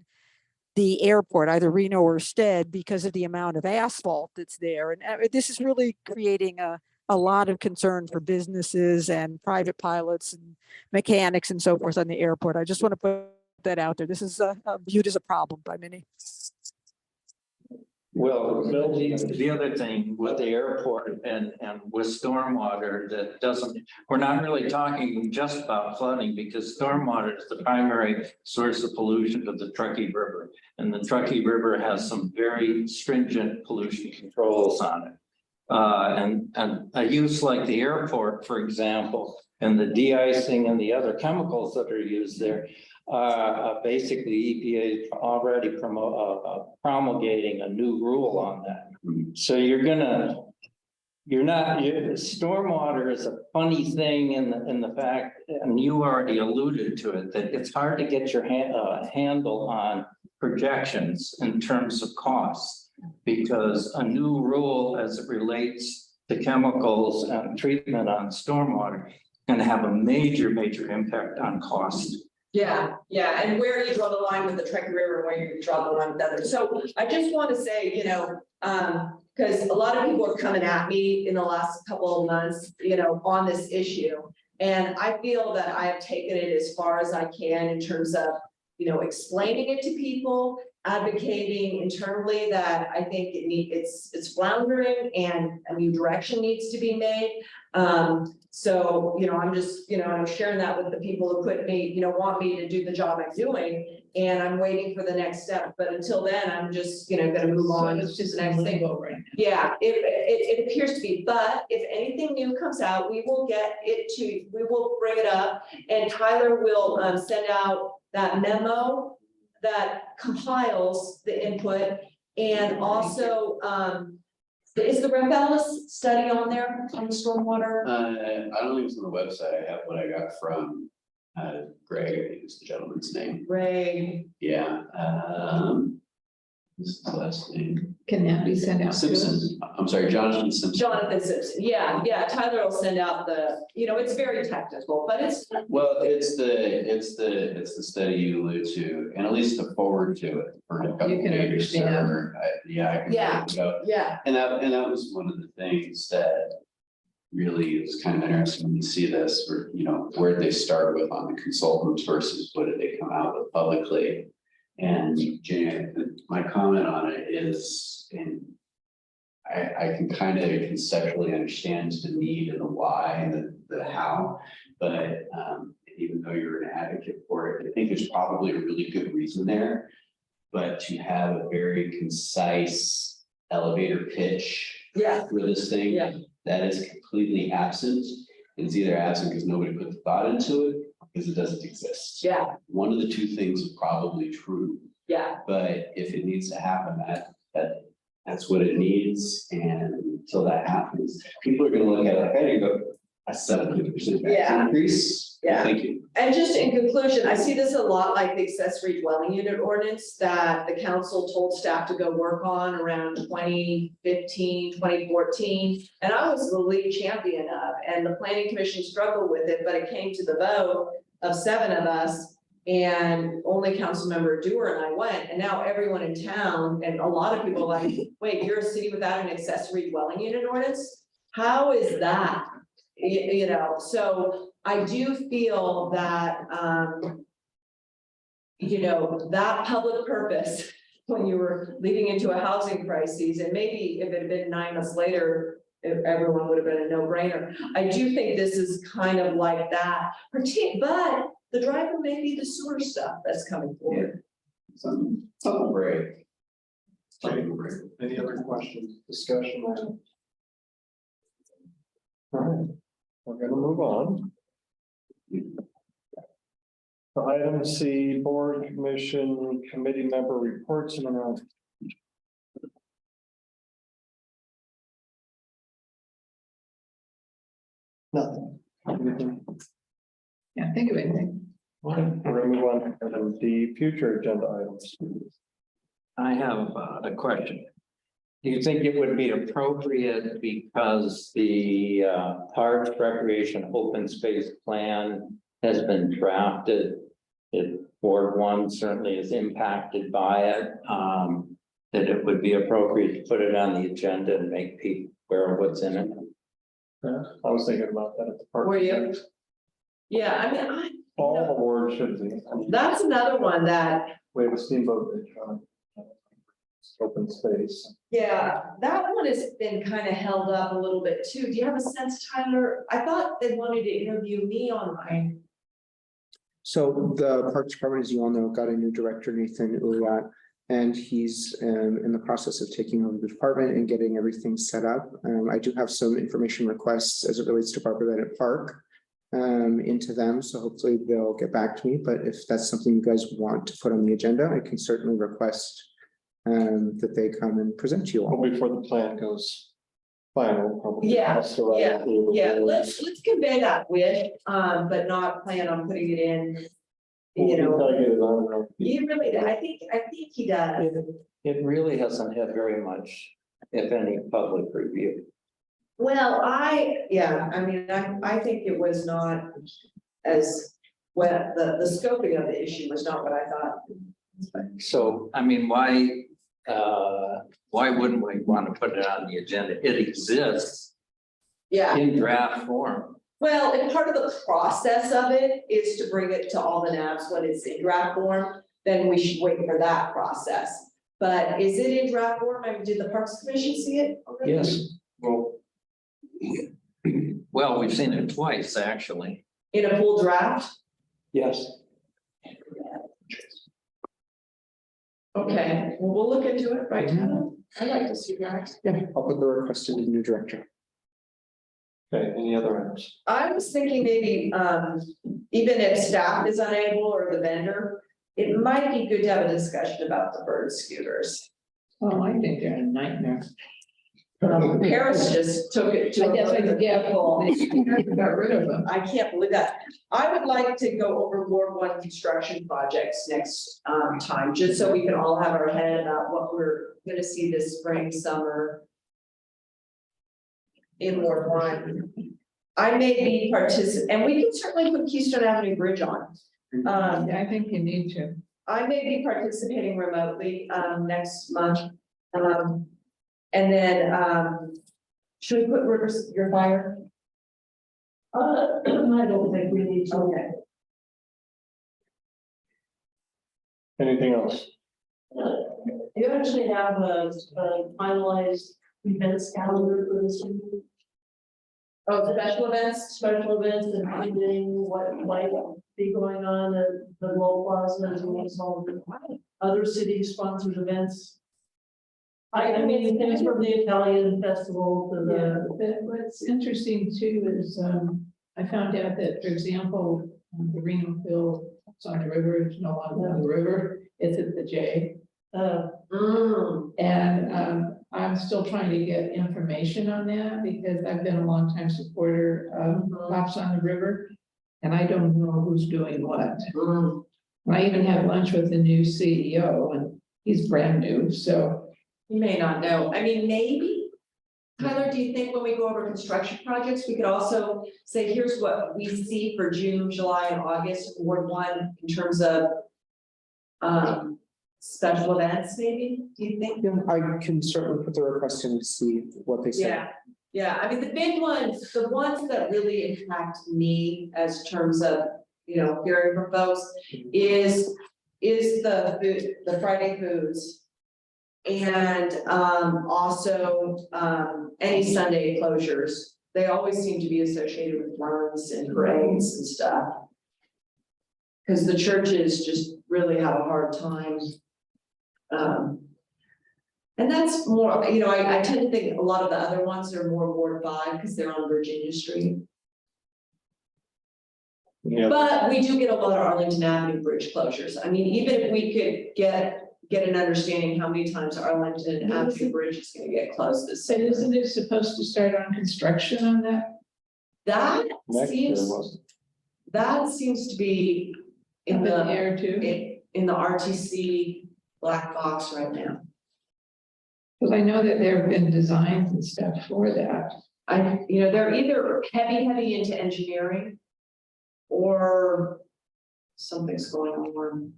the airport, either Reno or Stead, because of the amount of asphalt that's there. And this is really creating a lot of concern for businesses and private pilots and mechanics and so forth on the airport. I just want to put that out there. This is viewed as a problem by many. Well, the other thing with the airport and with stormwater that doesn't, we're not really talking just about flooding, because stormwater is the primary source of pollution to the Truckee River. And the Truckee River has some very stringent pollution controls on it. And a use like the airport, for example, and the de-icing and the other chemicals that are used there, basically EPA is already promulgating a new rule on that. So stormwater is a funny thing in the fact, and you already alluded to it, that it's hard to get your handle on projections in terms of costs, because a new rule as it relates to chemicals and treatment on stormwater can have a major impact on cost. Yeah, and where you draw the line with the Truckee River, and where you draw the line with others. So I just want to say, because a lot of people are coming at me in the last couple of months, on this issue. And I feel that I have taken it as far as I can in terms of, explaining it to people, advocating internally that I think it's floundering and a new direction needs to be made. So, I'm just, I'm sharing that with the people who put me, want me to do the job I'm doing, and I'm waiting for the next step. But until then, I'm just, gonna move on to the next thing. Right. Yeah, it appears to be, but if anything new comes out, we will bring it up, and Tyler will send out that memo that compiles the input, and also, is the Revellus study on there on the stormwater? I don't think it's on the website. I have what I got from Greg, I think is the gentleman's name. Ray, Yeah, this is the last name. Can that be sent out to us? Simpson, I'm sorry, Jonathan Simpson. Jonathan Simpson, yeah, Tyler will send out it's very technical, but it's. Well, it's the study you allude to, and at least to forward to it for a couple You can pages. So, understand. I can Yeah. go. Yeah, And that was one of the things that really is kind of interesting when you see this, where, where they start with on the consultants versus what did they come out with publicly. And Jan, my comment on it is, and I can kind of conceptually understand the need and the why and the how, but even though you're an advocate for it, I think there's probably a really good reason there. But to have a very concise elevator pitch yeah, for this thing, yeah. that is completely absent. It's either absent because nobody put the thought into it, or because it doesn't exist. Yeah, One of the two things is probably true, yeah, but if it needs to happen, that's what it needs. And until that happens, people are gonna look at it, hey, you go, a 700% Yeah. increase. Yeah. Thank you. and just in conclusion, I see this a lot like the accessory dwelling unit ordinance that the council told staff to go work on around 2015, 2014. And I was the lead champion of, and the planning commission struggled with it, but it came to the vote of 7 of us. And only Councilmember Dewar and I went, and now everyone in town, and a lot of people are like, wait, you're a city without an accessory dwelling unit ordinance? How is that? So I do feel that, that public purpose, when you were leading into a housing crisis, and maybe if it had been 9 months later, everyone would have been a no-brainer. I do think this is kind of like that, but the driver may be the sewer stuff that's coming forward. Some break. Something break. Any other questions, discussion on? All right, we're gonna move on. Item C, board, commission, committee member reports and announcements. Nothing. Anything? Can't think of anything. We're gonna move on to item D, future agenda items. I have a question. Do you think it would be appropriate because the Parks Recreation Open Space Plan has been drafted? It, Ward 1 certainly is impacted by it. That it would be appropriate to put it on the agenda and make people aware of what's in it. Yeah, I was thinking about that at the park. Were you? Yeah, I mean, All awards should be. that's another one that, We have a steamboat bridge on. Open space. yeah, that one has been kind of held up a little bit too. Do you have a sense, Tyler? I thought they wanted to interview me on mine. So the Parks Department, as you all know, got a new director, Nathan Uriat, and he's in the process of taking over the department and getting everything set up. I do have some information requests as it relates to Barbara Bennett Park into them, so hopefully they'll get back to me. But if that's something you guys want to put on the agenda, I can certainly request that they come and present to you all. Well, before the plan goes final. probably. Yeah, So, Yeah, let's convey that wish, but not plan on putting it in. You know, Gotta get it on. you really, I think he does. It really hasn't had very much, if any, public review. Well, I think it was not as, well, the scoping of the issue was not what I thought. So, I mean, why wouldn't we want to put it on the agenda? It exists Yeah, in draft form. well, and part of the process of it is to bring it to all the NABs when it's in draft form, then we should wait for that process. But is it in draft form? I mean, did the Parks Commission see it already? Yes. Well, we've seen it twice, actually. In a full draft? Yes. Okay, well, we'll look into it, right, Tyler? I'd like to see drafts. Yeah, I'll put the request into the new director. Okay, any other items? I was thinking maybe, even if staff is unable or the vendor, it might be good to have a discussion about the bird scooters. Oh, I think they're a nightmare. Paris just took it to. I guess I another could get, level. they got rid of them. I can't believe that. I would like to go over Ward 1 construction projects next time, just so we can all have our head about what we're gonna see this spring, summer. In Ward 1. I may be and we can certainly put Keystone Avenue Bridge on. Yeah, I think you need to. I may be participating remotely next month. And then should we put Rivers Your Fire? I don't think we need to. Okay. Anything else? You actually have a finalized events calendar for this year? Oh, special events? Special events and finding what might be going on at the Low Plaza as well as all the other city sponsored events. I mean, things from the Italian festival to Yeah, the. but what's interesting too is, I found out that, for example, the Reno Field, it's on the river, it's no longer on the river, it's at the J. And I'm still trying to get information on that because I've been a longtime supporter of Cops on the River. And I don't know who's doing what. I even had lunch with the new CEO and he's brand new, so. You may not know. I mean, maybe. Tyler, do you think when we go over construction projects, we could also say, here's what we see for June, July, and August, Ward 1 in terms of special events, maybe? Do you think? Yeah, I can certainly put the request in and see what they say. Yeah, I mean, the big ones, the ones that really impact me as terms of, you know, hearing from folks is the food, the Friday foods. And also any Sunday closures. They always seem to be associated with runs and parades and stuff. Because the churches just really have a hard time. And that's more, you know, I tend to think a lot of the other ones are more Ward 5 because they're on Virginia Street. Yeah, But we do get a lot of Arlington Avenue bridge closures. I mean, even if we could get an understanding how many times Arlington Avenue Bridge is gonna get closed this So summer. isn't it supposed to start on construction on that? That next year seems, was. that seems to be in Up in the the, air too? in the RTC black box right now. Because I know that there have been designs and stuff for that. They're either heavy into engineering or something's going on.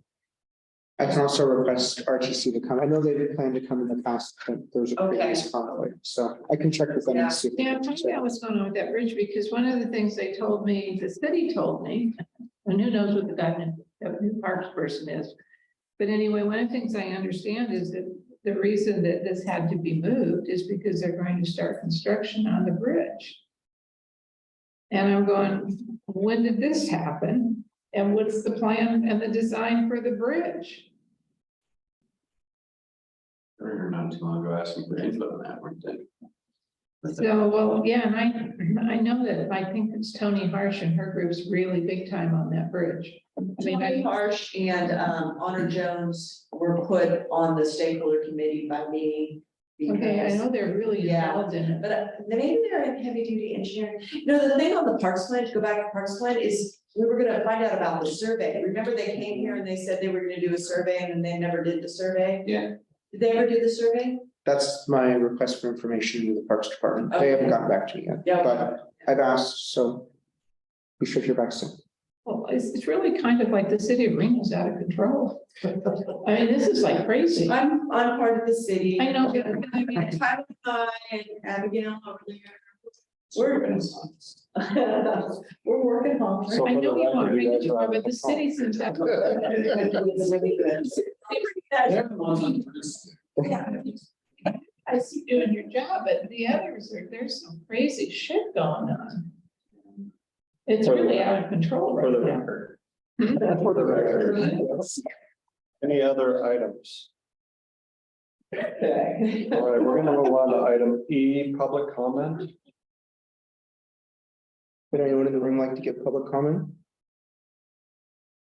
I can also request RTC to come. I know they did plan to come in the past, but there's a Okay. previous conflict, so I can check with them Yeah. and see. if they Yeah, can find say- out what's going on with that bridge, because one of the things they told me, the city told me, and who knows what the guy, the new parks person is. But anyway, one of the things I understand is that the reason that this had to be moved is because they're going to start construction on the bridge. And I'm going, when did this happen? And what's the plan and the design for the bridge? Or not too long ago asking for input on that, weren't they? So, well, yeah, and I know that, I think it's Tony Harsh and her group's really big time on that bridge. I mean, Tony Harsh and Honor Jones were put on the stakeholder committee by me. Okay, I because- know they're really Yeah. involved in it. But maybe they're in heavy duty engineering. The thing on the Parks Plan, to go back to Parks Plan, is we were gonna find out about the survey. Remember they came here and they said they were gonna do a survey and then they never did the survey? Yeah. Did they ever do the survey? That's my request for information to the Parks Department. They haven't gotten back to me yet, Yeah. but I've asked, so we should hear back soon. Well, it's really kind of like the city of Reno's out of control. I mean, this is like crazy. I I'm part of the city. know, but I mean, Tyler and I and Abigail over there. We're we're working hard. So I for the know you are, I record, you know guys you are are, out but of the control. city seems to have. I see you doing your job, but the others are, there's some crazy shit going on. It's really out of control For the right now. record. Hmm? For the record. Any other items? Okay. All right, we're gonna move on to item E, public comment. Would anyone in the room like to give public comment?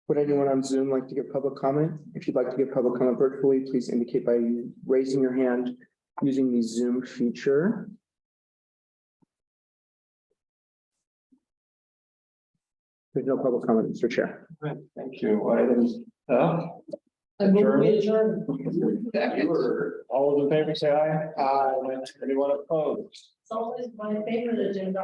Would anyone on Zoom like to give public comment? If you'd like to give public comment virtually, please indicate by raising your hand using the Zoom feature. There's no public comment, Mr. Chair. Thank you. Items F. Adjourned. All those in favor say aye. Aye. Anyone opposed? It's always my favorite agenda.